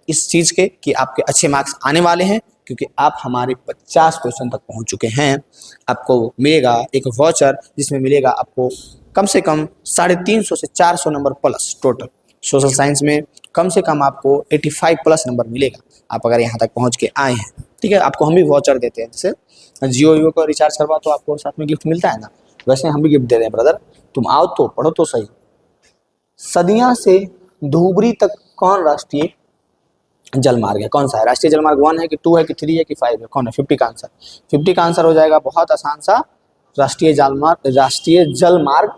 इस चीज के कि आपके अच्छे मार्क्स आने वाले हैं, क्योंकि आप हमारे 50 क्वेश्चन तक पहुंच चुके हैं। आपको मिलेगा एक वाउचर, जिसमें मिलेगा आपको कम से कम 350 से 400 number plus total. Social science में कम से कम आपको 85 प्लस नंबर मिलेगा, आप अगर यहाँ तक पहुँच के आए हैं। ठीक है, आपको हम भी वाउचर देते हैं, जैसे जियो को रिचार्ज करवा तो आपको साथ में गिफ्ट मिलता है ना, वैसे हम भी गिफ्ट दे रहे हैं ब्रदर। तुम आओ तो पढ़ो तो सही। सदिया से धुबरी तक कौन राष्ट्रीय जल मार्ग है? कौन सा है? राष्ट्रीय जल मार्ग 1 है कि 2 है कि 3 है कि 5 है? कौन है? 50 का आंसर, 50 का आंसर हो जाएगा बहुत आसान सा, राष्ट्रीय जल मार्ग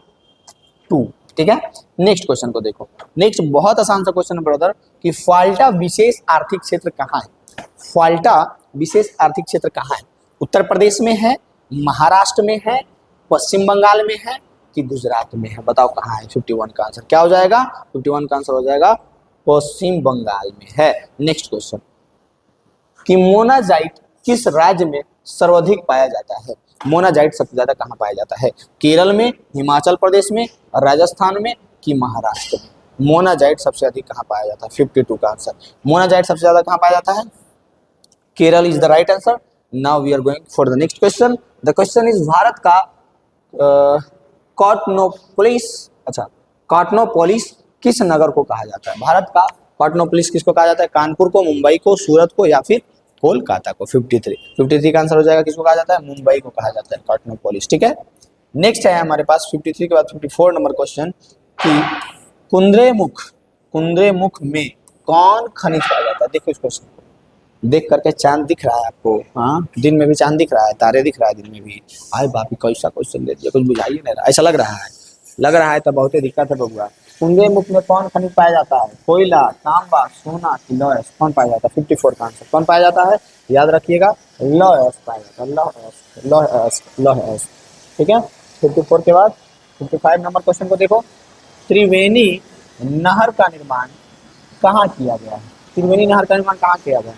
2। ठीक है, नेक्स्ट क्वेश्चन को देखो, नेक्स्ट बहुत आसान सा क्वेश्चन है ब्रदर, कि फाल्टा विशेष आर्थिक क्षेत्र कहाँ है? फाल्टा विशेष आर्थिक क्षेत्र कहाँ है? उत्तर प्रदेश में है, महाराष्ट्र में है, पश्चिम बंगाल में है कि गुजरात में है? बताओ कहाँ है? 51 का आंसर क्या हो जाएगा? 51 का आंसर हो जाएगा पश्चिम बंगाल में है। नेक्स्ट क्वेश्चन, कि मोनाजाइट किस राज्य में सर्वाधिक पाया जाता है? मोनाजाइट सबसे ज्यादा कहाँ पाया जाता है? केरल में, हिमाचल प्रदेश में, राजस्थान में कि महाराष्ट्र में? मोनाजाइट सबसे अधिक कहाँ पाया जाता है? 52 का आंसर, मोनाजाइट सबसे ज्यादा कहाँ पाया जाता है? Kerala is the right answer. Now we are going for the next question. The question is, Bharat का कॉटनोपोलिस किस नगर को कहा जाता है? भारत का कॉटनोपोलिस किसको कहा जाता है? कानपुर को, मुंबई को, सूरत को या फिर कोलकाता को? 53 का आंसर हो जाएगा, किसको कहा जाता है? मुंबई को कहा जाता है कॉटनोपोलिस। ठीक है, नेक्स्ट है हमारे पास 53 के बाद 54 नंबर क्वेश्चन, कि कुंद्रेमुख में कौन खनिज पाया जाता है? देखो इस क्वेश्चन को देख करके, चांद दिख रहा है आपको? हाँ, दिन में भी चांद दिख रहा है, तारे दिख रहा है दिन में भी। आए बापी कैसा क्वेश्चन दे दिया, कुछ बुझाइए नहीं रहा, ऐसा लग रहा है तो बहुत ही दिक्कत है बबुआ। कुंद्रेमुख में कौन खनिज पाया जाता है? कोयला, तांबा, सोना कि लौह? कौन पाया जाता है? 54 का आंसर कौन पाया जाता है? याद रखिएगा, लौह पाया जाता है, लौह। ठीक है, 54 के बाद 55 नंबर क्वेश्चन को देखो, त्रिवेणी नहर का निर्माण कहाँ किया गया है? त्रिवेणी नहर का निर्माण कहाँ किया गया है?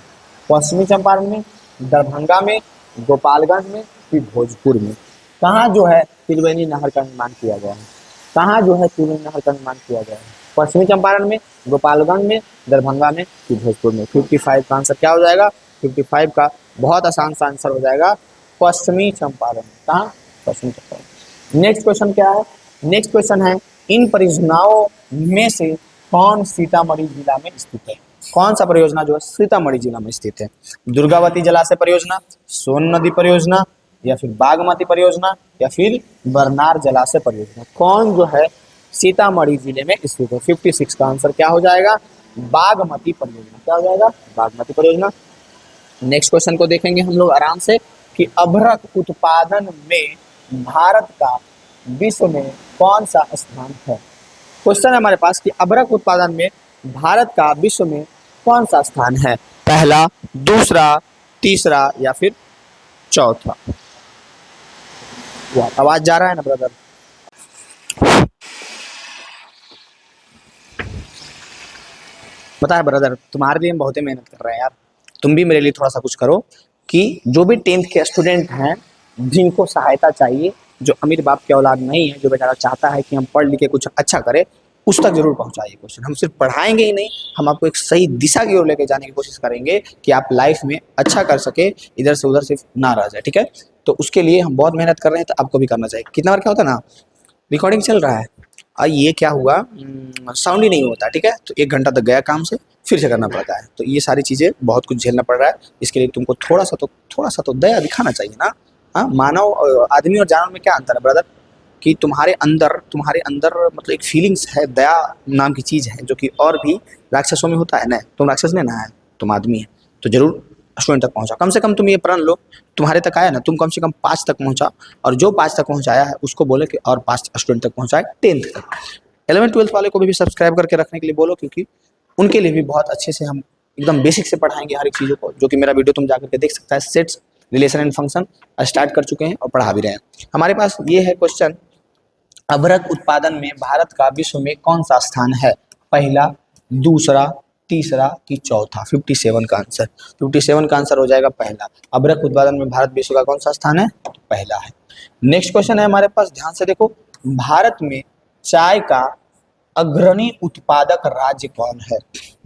पश्चिमी चंपारण में, दरभंगा में, गोपालगंज में कि भोजपुर में? कहाँ जो है त्रिवेणी नहर का निर्माण किया गया है? कहाँ जो है त्रिवेणी नहर का निर्माण किया गया है? पश्चिमी चंपारण में, गोपालगंज में, दरभंगा में कि भोजपुर में? 55 का आंसर क्या हो जाएगा? 55 का बहुत आसान सा आंसर हो जाएगा पश्चिमी चंपारण। कहाँ? पश्चिमी चंपारण। नेक्स्ट क्वेश्चन क्या है? नेक्स्ट क्वेश्चन है, इन परियोजनाओं में से कौन सीतामढ़ी जिला में स्थित है? कौन सा परियोजना जो है सीतामढ़ी जिला में स्थित है? दुर्गावती जलाशय परियोजना, सोन नदी परियोजना या फिर बागमती परियोजना या फिर बरनार जलाशय परियोजना? कौन जो है सीतामढ़ी जिले में स्थित है? 56 का आंसर क्या हो जाएगा? बागमती परियोजना। क्या हो जाएगा? बागमती परियोजना। नेक्स्ट क्वेश्चन को देखेंगे हम लोग आराम से, कि अभ्रक उत्पादन में भारत का विश्व में कौन सा स्थान है? क्वेश्चन है हमारे पास कि अभ्रक उत्पादन में भारत का विश्व में कौन सा स्थान है? पहला, दूसरा, तीसरा या फिर चौथा? आवाज जा रहा है ना ब्रदर? बता ब्रदर, तुम्हारे लिए हम बहुत ही मेहनत कर रहे हैं यार, तुम भी मेरे लिए थोड़ा सा कुछ करो, कि जो भी 10th के स्टूडेंट हैं जिनको सहायता चाहिए, जो अमीर बाप के औलाद नहीं है, जो बेचारा चाहता है कि हम पढ़ लिख के कुछ अच्छा करें, उस तक जरूर पहुंचाइए क्वेश्चन। हम सिर्फ पढ़ाएंगे ही नहीं, हम आपको एक सही दिशा की ओर लेके जाने की कोशिश करेंगे कि आप लाइफ में अच्छा कर सके, इधर से उधर सिर्फ ना रह जाए, ठीक है। तो उसके लिए हम बहुत मेहनत कर रहे हैं, तो आपको भी करना चाहिए। कितना बार क्या होता है ना, रिकॉर्डिंग चल रहा है और ये क्या हुआ, साउंड ही नहीं होता, ठीक है। तो 1 घंटा तक गया काम से, फिर से करना पड़ता है। तो ये सारी चीज़ें बहुत कुछ झेलना पड़ रहा है। इसके लिए तुमको थोड़ा सा तो दया दिखाना चाहिए ना। हाँ, मानव आदमी और जानवर में क्या अंतर है ब्रदर, कि तुम्हारे अंदर मतलब एक फीलिंग्स है, दया नाम की चीज़ है, जो कि और भी राक्षसों में होता है ना। तुम राक्षस नहीं ना है, तुम आदमी है। तो जरूर स्टूडेंट तक पहुंचा, कम से कम तुम ये प्रण लो, तुम्हारे तक आया ना, तुम कम से कम 5 तक पहुंचा, और जो 5 तक पहुंचाया है उसको बोले कि और 5 स्टूडेंट तक पहुंचाए 10th तक। 11th-12th वाले को भी सब्सक्राइब करके रखने के लिए बोलो, क्योंकि उनके लिए भी बहुत अच्छे से हम एकदम बेसिक से पढ़ाएंगे हर एक चीज़ों को, जो कि मेरा वीडियो तुम जाकर के देख सकता है। Sets, relation and function start कर चुके हैं और पढ़ा भी रहे हैं। हमारे पास ये है क्वेश्चन, अभ्रक उत्पादन में भारत का विश्व में कौन सा स्थान है? पहला, दूसरा, तीसरा कि चौथा? 57 का आंसर, 57 का आंसर हो जाएगा पहला। अभ्रक उत्पादन में भारत विश्व का कौन सा स्थान है? पहला है। नेक्स्ट क्वेश्चन है हमारे पास, ध्यान से देखो, भारत में चाय का अग्रणी उत्पादक राज्य कौन है?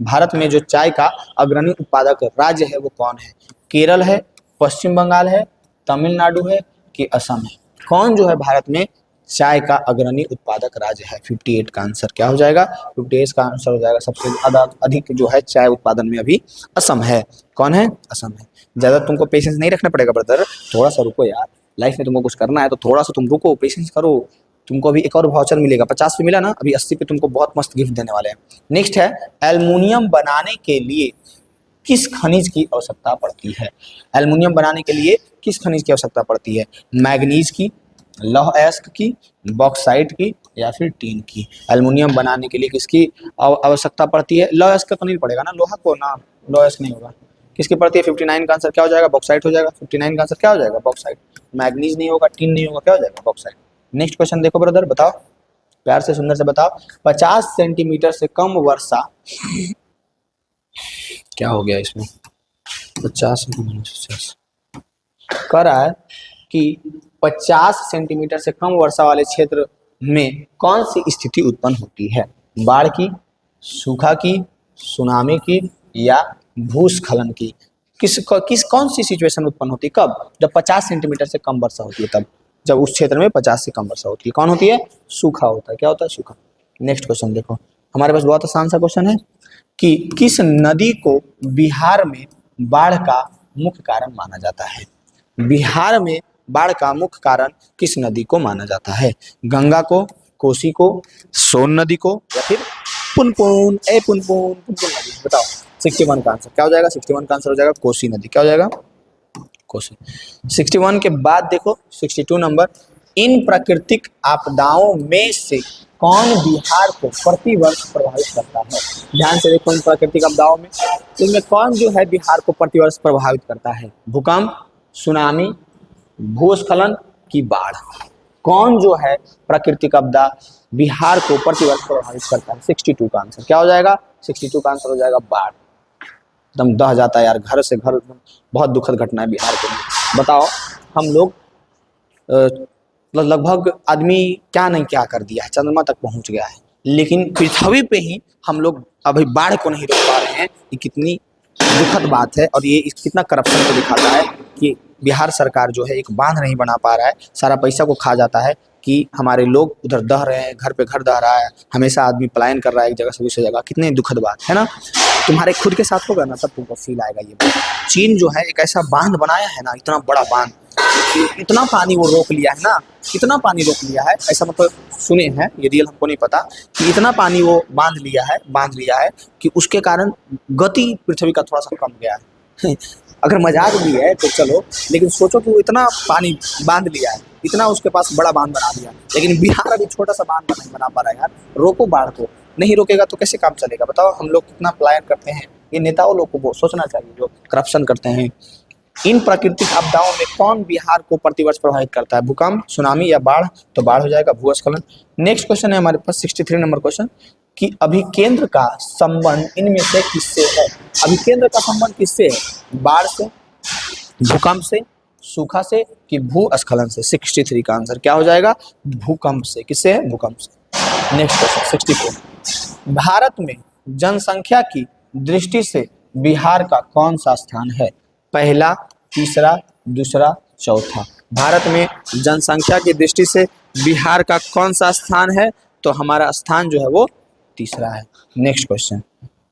भारत में जो चाय का अग्रणी उत्पादक राज्य है वो कौन है? केरल है, पश्चिम बंगाल है, तमिलनाडु है कि असम है? कौन जो है भारत में चाय का अग्रणी उत्पादक राज्य है? 58 का आंसर क्या हो जाएगा? 58 का आंसर हो जाएगा, सबसे अधिक जो है चाय उत्पादन में अभी असम है। कौन है? असम है। ज़्यादा तुमको पेशेंस नहीं रखना पड़ेगा ब्रदर, थोड़ा सा रुको यार। लाइफ में तुमको कुछ करना है तो थोड़ा सा तुम रुको, पेशेंस करो। तुमको अभी एक और वाउचर मिलेगा, 50 पे मिला ना, अभी 80 पे तुमको बहुत मस्त गिफ्ट देने वाले हैं। नेक्स्ट है, एल्युमिनियम बनाने के लिए किस खनिज की आवश्यकता पड़ती है? एल्युमिनियम बनाने के लिए किस खनिज की आवश्यकता पड़ती है? मैग्नीज की, लौह अयस्क की, बॉक्साइट की या फिर टीन की? एल्युमिनियम बनाने के लिए किसकी आवश्यकता पड़ती है? लौह अयस्क का नहीं पड़ेगा ना, लोहा को ना, लौह अयस्क नहीं होगा। किसकी पड़ती है? 59 का आंसर क्या हो जाएगा? बॉक्साइट हो जाएगा। 59 का आंसर क्या हो जाएगा? बॉक्साइट। मैग्नीज नहीं होगा, टीन नहीं होगा, क्या हो जाएगा? बॉक्साइट। नेक्स्ट क्वेश्चन देखो ब्रदर, बताओ प्यार से सुंदर से बताओ, 50 सेंटीमीटर से कम वर्षा, क्या हो गया इसमें, 50 कह रहा है कि 50 सेंटीमीटर से कम वर्षा वाले क्षेत्र में कौन सी स्थिति उत्पन्न होती है? बाढ़ की, सूखा की, सुनामी की या भूस्खलन की? कौन सी सिचुएशन उत्पन्न होती है? कब? जब 50 सेंटीमीटर से कम वर्षा होती है, तब जब उस क्षेत्र में 50 से कम वर्षा होती है। कौन होती है? सूखा होता है। क्या होता है? सूखा। नेक्स्ट क्वेश्चन देखो, हमारे पास बहुत आसान सा क्वेश्चन है कि किस नदी को बिहार में बाढ़ का मुख्य कारण माना जाता है? बिहार में बाढ़ का मुख्य कारण किस नदी को माना जाता है? गंगा को, कोसी को, सोन नदी को या फिर पुनपुन नदी? बताओ। 61 का आंसर क्या हो जाएगा? 61 का आंसर हो जाएगा कोसी नदी। क्या हो जाएगा? कोसी। 61 के बाद देखो 62 नंबर, इन प्राकृतिक आपदाओं में से कौन बिहार को प्रतिवर्ष प्रभावित करता है? ध्यान से देखो, इन प्राकृतिक आपदाओं में इनमें कौन जो है बिहार को प्रतिवर्ष प्रभावित करता है? भूकंप, सुनामी, भूस्खलन की बाढ़? कौन जो है प्राकृतिक आपदा बिहार को प्रतिवर्ष प्रभावित करता है? 62 का आंसर क्या हो जाएगा? 62 का आंसर हो जाएगा बाढ़। एकदम दह जाता है यार, घर से घर, बहुत दुखद घटना है बिहार के लिए। बताओ, हम लोग लगभग आदमी क्या नहीं क्या कर दिया है, चंद्रमा तक पहुंच गया है, लेकिन पृथ्वी पे ही हम लोग अभी बाढ़ को नहीं रोक पा रहे हैं। ये कितनी दुखद बात है, और ये कितना करप्शन को दिखाता है कि बिहार सरकार जो है एक बांध नहीं बना पा रहा है, सारा पैसा को खा जाता है कि हमारे लोग उधर दह रहे हैं, घर पे घर दह रहा है, हमेशा आदमी पलायन कर रहा है एक जगह से दूसरी जगह। कितनी दुखद बात है ना। तुम्हारे खुद के साथ होगा ना, तब तुमको फील आएगा ये बात। चीन जो है एक ऐसा बांध बनाया है ना, इतना बड़ा बांध, इतना पानी वो रोक लिया है ना, इतना पानी रोक लिया है, ऐसा मतलब सुने हैं, ये रियल हमको नहीं पता, कि इतना पानी वो बांध लिया है कि उसके कारण गति पृथ्वी का थोड़ा सा कम गया है। अगर मजाक भी है तो चलो, लेकिन सोचो कि वो इतना पानी बांध लिया है, इतना उसके पास बड़ा बांध बना दिया, लेकिन बिहार अभी छोटा सा बांध नहीं बना पा रहा है यार। रोको बाढ़ को, नहीं रोकेगा तो कैसे काम चलेगा? बताओ, हम लोग कितना पलायन करते हैं, ये नेताओं लोग को सोचना चाहिए जो करप्शन करते हैं। इन प्राकृतिक आपदाओं में कौन बिहार को प्रतिवर्ष प्रभावित करता है? भूकंप, सुनामी या बाढ़? तो बाढ़ हो जाएगा, भूस्खलन। नेक्स्ट क्वेश्चन है हमारे पास 63 नंबर क्वेश्चन, कि अभिकेंद्र का संबंध इनमें से किससे है? अभिकेंद्र का संबंध किससे है? बाढ़ से, भूकंप से, सूखा से कि भूस्खलन से? 63 का आंसर क्या हो जाएगा? भूकंप से। किससे है? भूकंप से। Next question 64। भारत में जनसंख्या की दृष्टि से बिहार का कौन सा स्थान है? पहला, तीसरा, दूसरा, चौथा। भारत में जनसंख्या की दृष्टि से बिहार का कौन सा स्थान है? तो हमारा स्थान जो है वो तीसरा है। नेक्स्ट क्वेश्चन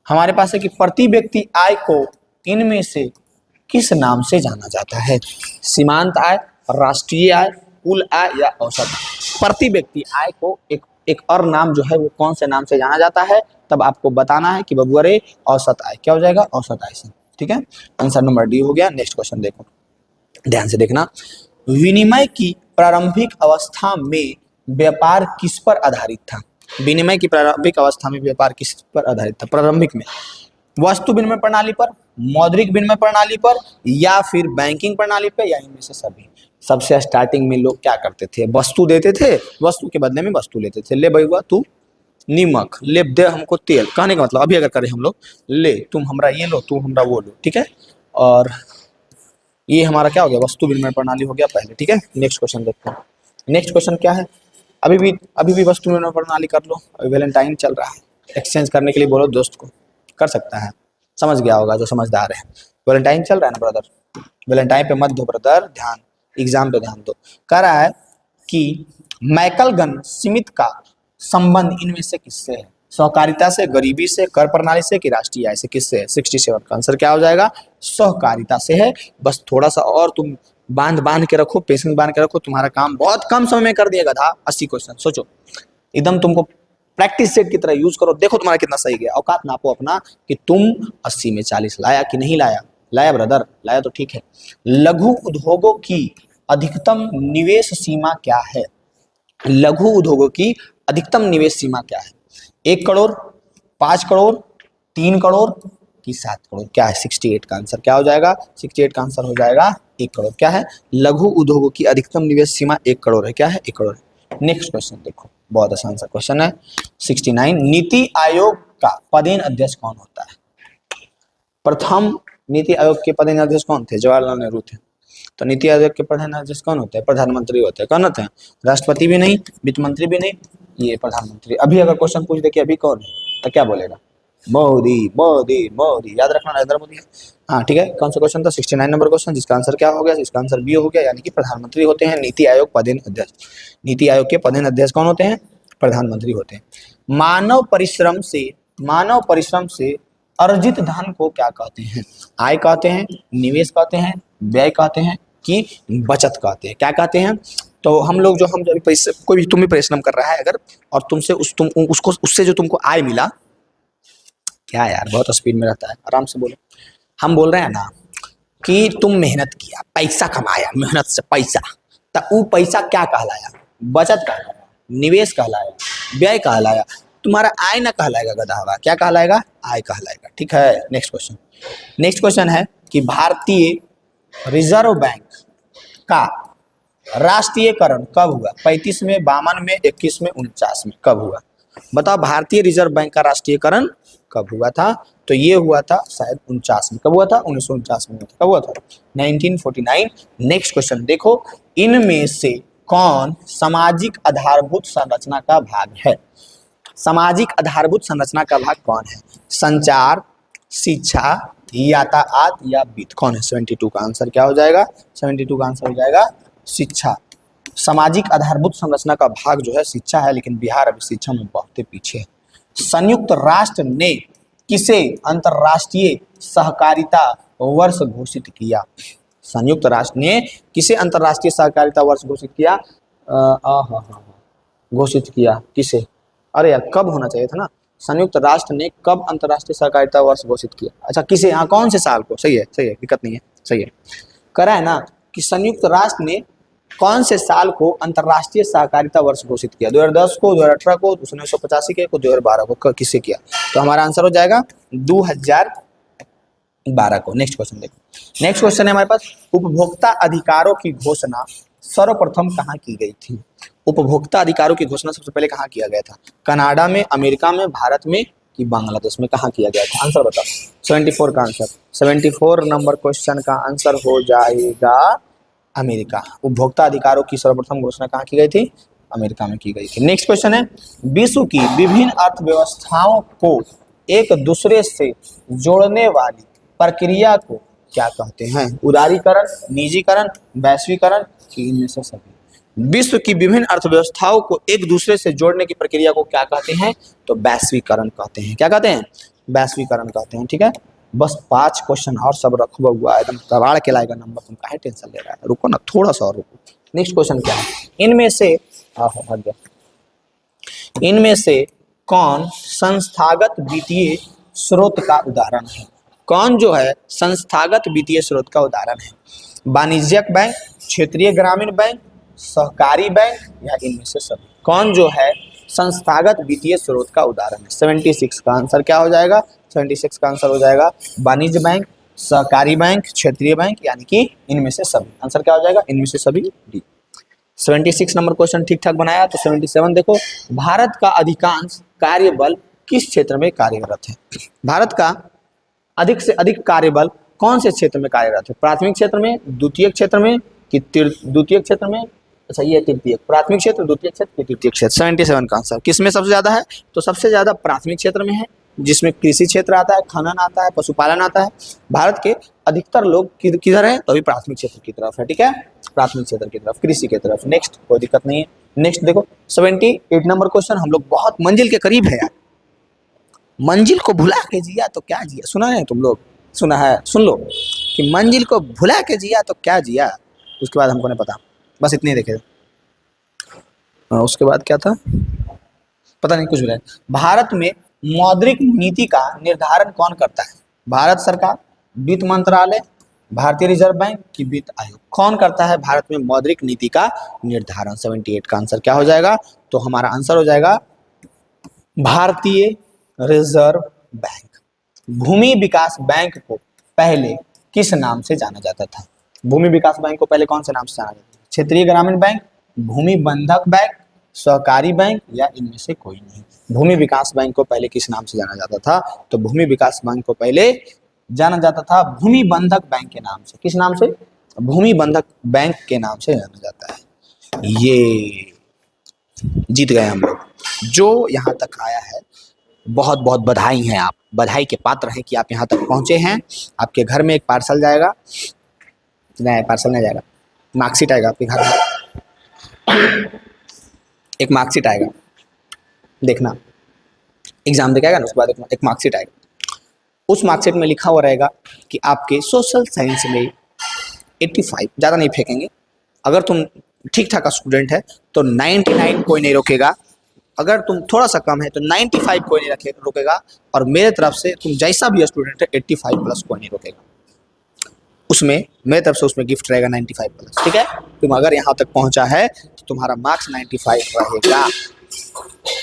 हमारे पास है कि प्रति व्यक्ति आय को इनमें से किस नाम से जाना जाता है? सीमांत आय, राष्ट्रीय आय, कुल आय या औसत आय? प्रति व्यक्ति आय को एक और नाम जो है वो कौन से नाम से जाना जाता है? तब आपको बताना है कि बबुआ रे औसत आय। क्या हो जाएगा? औसत आय से। ठीक है, आंसर नंबर डी हो गया। नेक्स्ट क्वेश्चन देखो, ध्यान से देखना। विनिमय की प्रारंभिक अवस्था में व्यापार किस पर आधारित था? विनिमय की प्रारंभिक अवस्था में व्यापार किस पर आधारित था? प्रारंभिक में वस्तु विनिमय प्रणाली पर, मौद्रिक विनिमय प्रणाली पर, या फिर बैंकिंग प्रणाली पर, या इनमें से सभी? सबसे स्टार्टिंग में लोग क्या करते थे? वस्तु देते थे, वस्तु के बदले में वस्तु लेते थे। ले भैया तू नीमक ले, दे हमको तेल। कहने का मतलब अभी अगर करें हम लोग, ले तुम हमरा ये लो, तुम हमरा वो लो। ठीक है, और ये हमारा क्या हो गया? वस्तु विनिमय प्रणाली हो गया पहले। ठीक है, नेक्स्ट क्वेश्चन देखते हैं। नेक्स्ट क्वेश्चन क्या है? अभी भी वस्तु विनिमय प्रणाली कर लो। अभी वैलेंटाइन चल रहा है, एक्सचेंज करने के लिए बोलो दोस्त को, कर सकता है। समझ गया होगा जो समझदार है। वैलेंटाइन चल रहा है ना ब्रदर, वैलेंटाइन पे मत दो ब्रदर ध्यान, एग्जाम पे ध्यान दो। कह रहा है कि मैकलगन स्मिथ का संबंध इनमें से किससे है? सहकारिता से, गरीबी से, कर प्रणाली से, कि राष्ट्रीय आय से? किससे है? 67 का आंसर क्या हो जाएगा? सहकारिता से है। बस थोड़ा सा और तुम बांध के रखो, पेशेंस बांध के रखो, तुम्हारा काम बहुत कम समय में कर दिया गधा। 80 क्वेश्चन सोचो, एकदम तुमको प्रैक्टिस सेट की तरह यूज करो, देखो तुम्हारा कितना सही गया। औकात नापो अपना कि तुम 80 में 40 लाया कि नहीं लाया। लाया ब्रदर, लाया तो ठीक है। लघु उद्योगों की अधिकतम निवेश सीमा क्या है? लघु उद्योगों की अधिकतम निवेश सीमा क्या है? 1 करोड़, 5 करोड़, 3 करोड़ कि 7 करोड़? क्या है? 68 का आंसर क्या हो जाएगा? 68 का आंसर हो जाएगा 1 करोड़। क्या है? लघु उद्योगों की अधिकतम निवेश सीमा 1 करोड़ है। क्या है? 1 करोड़। नेक्स्ट क्वेश्चन देखो, बहुत आसान सा क्वेश्चन है। 69, नीति आयोग का पदेन अध्यक्ष कौन होता है? प्रथम नीति आयोग के पदेन अध्यक्ष कौन थे? जवाहरलाल नेहरू थे। तो नीति आयोग के प्रधान अध्यक्ष कौन होते हैं? प्रधानमंत्री होते हैं। कौन होते हैं? राष्ट्रपति भी नहीं, वित्त मंत्री भी नहीं, ये प्रधानमंत्री। अभी अगर क्वेश्चन पूछ दे कि अभी कौन है, तो क्या बोलेगा? मोदी मोदी मोदी। याद रखना नरेंद्र मोदी है। हाँ ठीक है, कौन सा क्वेश्चन था? 69 नंबर क्वेश्चन, जिसका आंसर क्या हो गया? इसका आंसर बी हो गया, यानी कि प्रधानमंत्री होते हैं नीति आयोग पदेन अध्यक्ष। नीति आयोग के पदेन अध्यक्ष कौन होते हैं? प्रधानमंत्री होते हैं। मानव परिश्रम से अर्जित धन को क्या कहते हैं? आय कहते हैं, निवेश कहते हैं, व्यय कहते हैं, कि बचत कहते हैं? क्या कहते हैं? तो हम जब पैसे, कोई भी तुम भी परिश्रम कर रहा है अगर, और तुमसे उससे जो तुमको आय मिला, क्या यार बहुत स्पीड में रहता है, आराम से बोलो। हम बोल रहे हैं ना कि तुम मेहनत किया, पैसा कमाया, मेहनत से पैसा, तो वो पैसा क्या कहलाया? बचत कहलाया, निवेश कहलाया, व्यय कहलाया। तुम्हारा आय ना कहलाएगा गधा, क्या कहलाएगा? आय कहलाएगा। ठीक है, नेक्स्ट क्वेश्चन है कि भारतीय रिजर्व बैंक का राष्ट्रीयकरण कब हुआ? 35 में, 52 में, 21 में, 49 में? कब हुआ? बताओ, भारतीय रिजर्व बैंक का राष्ट्रीयकरण कब हुआ था? तो ये हुआ था शायद 49 में। कब हुआ था? 1949 में। कब हुआ था? 1949। नेक्स्ट क्वेश्चन देखो, इनमें से कौन सामाजिक आधारभूत संरचना का भाग है? सामाजिक आधारभूत संरचना का भाग कौन है? संचार, शिक्षा, यातायात या वित्त? कौन है? 72 का आंसर क्या हो जाएगा? 72 का आंसर हो जाएगा शिक्षा। सामाजिक आधारभूत संरचना का भाग जो है शिक्षा है, लेकिन बिहार अभी शिक्षा में बहुत पीछे है। संयुक्त राष्ट्र ने किसे अंतरराष्ट्रीय सहकारिता वर्ष घोषित किया? संयुक्त राष्ट्र ने किसे अंतरराष्ट्रीय सहकारिता वर्ष घोषित किया? घोषित किया किसे? अरे यार, कब होना चाहिए था ना? संयुक्त राष्ट्र ने कब अंतरराष्ट्रीय सहकारिता वर्ष घोषित किया? अच्छा, किसे? हाँ, कौन से साल को? सही है, दिक्कत नहीं है, सही है। करा है ना कि संयुक्त राष्ट्र ने कौन से साल को अंतरराष्ट्रीय सहकारिता वर्ष घोषित किया? 2010 को, 2018 को, 1985 के को, 2012 को? किसे किया? तो हमारा आंसर हो जाएगा 2012 को। नेक्स्ट क्वेश्चन देखो। नेक्स्ट क्वेश्चन है हमारे पास, उपभोक्ता अधिकारों की घोषणा सर्वप्रथम कहाँ की गई थी? उपभोक्ता अधिकारों की घोषणा सबसे पहले कहाँ किया गया था? कनाडा में, अमेरिका में, भारत में, कि बांग्लादेश में? कहाँ किया गया था? आंसर बताओ। 74 का आंसर, 74 नंबर क्वेश्चन का आंसर हो जाएगा अमेरिका। उपभोक्ता अधिकारों की सर्वप्रथम घोषणा कहाँ की गई थी? अमेरिका में की गई थी। नेक्स्ट क्वेश्चन है, विश्व की विभिन्न अर्थव्यवस्थाओं को एक दूसरे से जोड़ने वाली प्रक्रिया को क्या कहते हैं? उदारीकरण, निजीकरण, वैश्वीकरण कि इनमें से सभी? विश्व की विभिन्न अर्थव्यवस्थाओं को एक दूसरे से जोड़ने की प्रक्रिया को क्या कहते हैं? तो वैश्वीकरण कहते हैं। क्या कहते हैं? वैश्वीकरण कहते हैं। ठीक है, बस 5 क्वेश्चन और सब रखा हुआ एकदम कबाड़ के लाएगा नंबर, तुम काहे टेंशन ले रहा है? रुको ना, थोड़ा सा और रुको। नेक्स्ट क्वेश्चन क्या है? इनमें से इनमें से कौन संस्थागत वित्तीय स्रोत का उदाहरण है? कौन जो है संस्थागत वित्तीय स्रोत का उदाहरण है? वाणिज्यिक बैंक, क्षेत्रीय ग्रामीण बैंक, सहकारी बैंक या इनमें से सभी? कौन जो है संस्थागत वित्तीय स्रोत का उदाहरण है? 76 का आंसर क्या हो जाएगा? 76 का आंसर हो जाएगा वाणिज्य बैंक, सहकारी बैंक, क्षेत्रीय बैंक, यानी कि इनमें से सभी। आंसर क्या हो जाएगा? इनमें से सभी, डी। 76 नंबर क्वेश्चन ठीक ठाक बनाया। तो 77 देखो, भारत का अधिकांश कार्यबल किस क्षेत्र में कार्यरत है? भारत का अधिक से अधिक कार्यबल कौन से क्षेत्र में कार्यरत है? प्राथमिक क्षेत्र में, द्वितीय क्षेत्र में कि द्वितीय क्षेत्र में? अच्छा, ये तृतीय। प्राथमिक क्षेत्र, द्वितीय क्षेत्र, तृतीय क्षेत्र। 77 का आंसर किस में सबसे ज्यादा है? तो सबसे ज्यादा प्राथमिक क्षेत्र में है, जिसमें कृषि क्षेत्र आता है, खनन आता है, पशुपालन आता है। भारत के अधिकतर लोग किधर है? तो अभी प्राथमिक क्षेत्र की तरफ है। ठीक है, प्राथमिक क्षेत्र की तरफ, कृषि की तरफ। नेक्स्ट, कोई दिक्कत नहीं है। नेक्स्ट देखो 78 नंबर क्वेश्चन, हम लोग बहुत मंजिल के करीब है यार। मंजिल को भुला के जिया तो क्या जिया, सुना है तुम लोग? सुना है? सुन लो कि मंजिल को भुला के जिया तो क्या जिया। उसके बाद हमको नहीं पता, बस इतने ही देखे। उसके बाद क्या था पता नहीं, कुछ भी नहीं। भारत में मौद्रिक नीति का निर्धारण कौन करता है? भारत सरकार, वित्त मंत्रालय, भारतीय रिजर्व बैंक की वित्त आयोग? कौन करता है भारत में मौद्रिक नीति का निर्धारण? 78 का आंसर क्या हो जाएगा? तो हमारा आंसर हो जाएगा भारतीय रिजर्व बैंक। भूमि विकास बैंक को पहले किस नाम से जाना जाता था? भूमि विकास बैंक को पहले कौन से नाम से जाना जाता था? क्षेत्रीय ग्रामीण बैंक, भूमि बंधक बैंक, सहकारी बैंक या इनमें से कोई नहीं? भूमि विकास बैंक को पहले किस नाम से जाना जाता था? तो भूमि विकास बैंक को पहले जाना जाता था भूमि बंधक बैंक के नाम से। किस नाम से? भूमि बंधक बैंक के नाम से जाना जाता है। ये जीत गए हम लोग। जो यहाँ तक आया है, बहुत बहुत बधाई है। आप बधाई के पात्र हैं कि आप यहाँ तक पहुँचे हैं। आपके घर में एक पार्सल जाएगा, नहीं पार्सल नहीं जाएगा, मार्कशीट आएगा आपके घर में। एक मार्कशीट आएगा, देखना एग्जाम देके आएगा ना, उसके बाद एक मार्कशीट आएगा। उस मार्कशीट में लिखा हुआ रहेगा कि आपके सोशल साइंस में 85, ज़्यादा नहीं फेंकेंगे। अगर तुम ठीक ठाक का स्टूडेंट है तो 99 कोई नहीं रोकेगा। अगर तुम थोड़ा सा कम है तो 95 कोई नहीं रोकेगा। और मेरे तरफ से तुम जैसा भी स्टूडेंट है 85 प्लस कोई नहीं रोकेगा। उसमें मेरे तरफ से उसमें गिफ्ट रहेगा 95 प्लस। ठीक है, तुम अगर यहाँ तक पहुँचा है तो तुम्हारा मार्क्स 95 रहेगा।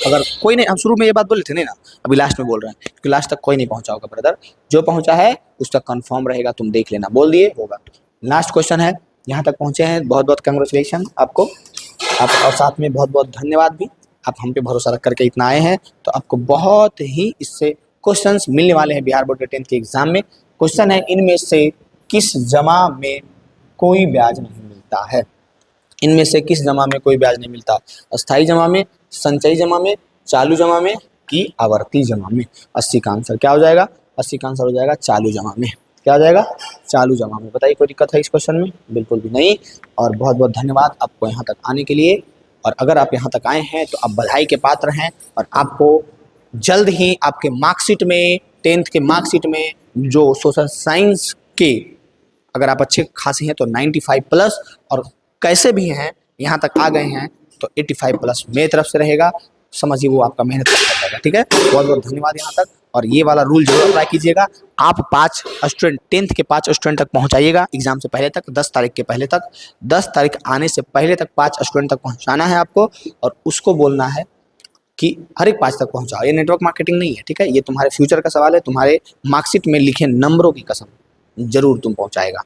अगर कोई नहीं, हम शुरू में ये बात बोले थे नहीं ना, अभी लास्ट में बोल रहे हैं क्योंकि लास्ट तक कोई नहीं पहुँचा होगा ब्रदर। जो पहुँचा है उस तक कन्फर्म रहेगा, तुम देख लेना, बोल दिए होगा। लास्ट क्वेश्चन है, यहाँ तक पहुँचे हैं, बहुत बहुत कंग्रेचुलेशन आपको। आप और साथ में बहुत बहुत धन्यवाद भी, आप हम पे भरोसा रख करके इतना आए हैं। तो आपको बहुत ही इससे क्वेश्चंस मिलने वाले हैं बिहार बोर्ड के 10th के एग्जाम में। क्वेश्चन है, इनमें से किस जमा में कोई ब्याज नहीं मिलता है? इनमें से किस जमा में कोई ब्याज नहीं मिलता? अस्थाई जमा में, संचयी जमा में, चालू जमा में कि आवर्ती जमा में? 80 का आंसर क्या हो जाएगा? 80 का आंसर हो जाएगा चालू जमा में। क्या हो जाएगा? चालू जमा में। बताइए कोई दिक्कत है इस क्वेश्चन में? बिल्कुल भी नहीं। और बहुत बहुत धन्यवाद आपको यहाँ तक आने के लिए। और अगर आप यहाँ तक आए हैं तो आप बधाई के पात्र हैं। और आपको जल्द ही आपके मार्कशीट में, 10th के मार्कशीट में जो सोशल साइंस के अगर आप अच्छे खासे हैं तो 95 प्लस, और कैसे भी हैं यहाँ तक आ गए हैं तो 85 प्लस मेरी तरफ से रहेगा। समझिए वो आपका मेहनत कर जाएगा। ठीक है, बहुत बहुत धन्यवाद यहाँ तक। और ये वाला रूल जरूर अप्लाई कीजिएगा। आप 5 स्टूडेंट, 10th के 5 स्टूडेंट तक पहुँचाइएगा एग्जाम से पहले तक, 10 तारीख के पहले तक। 10 तारीख आने से पहले तक 5 स्टूडेंट तक पहुँचाना है आपको। और उसको बोलना है कि हर एक 5 तक पहुँचाओ। ये नेटवर्क मार्केटिंग नहीं है। ठीक है, ये तुम्हारे फ्यूचर का सवाल है। तुम्हारे मार्कशीट में लिखे नंबरों की कसम जरूर तुम पहुँचाएगा।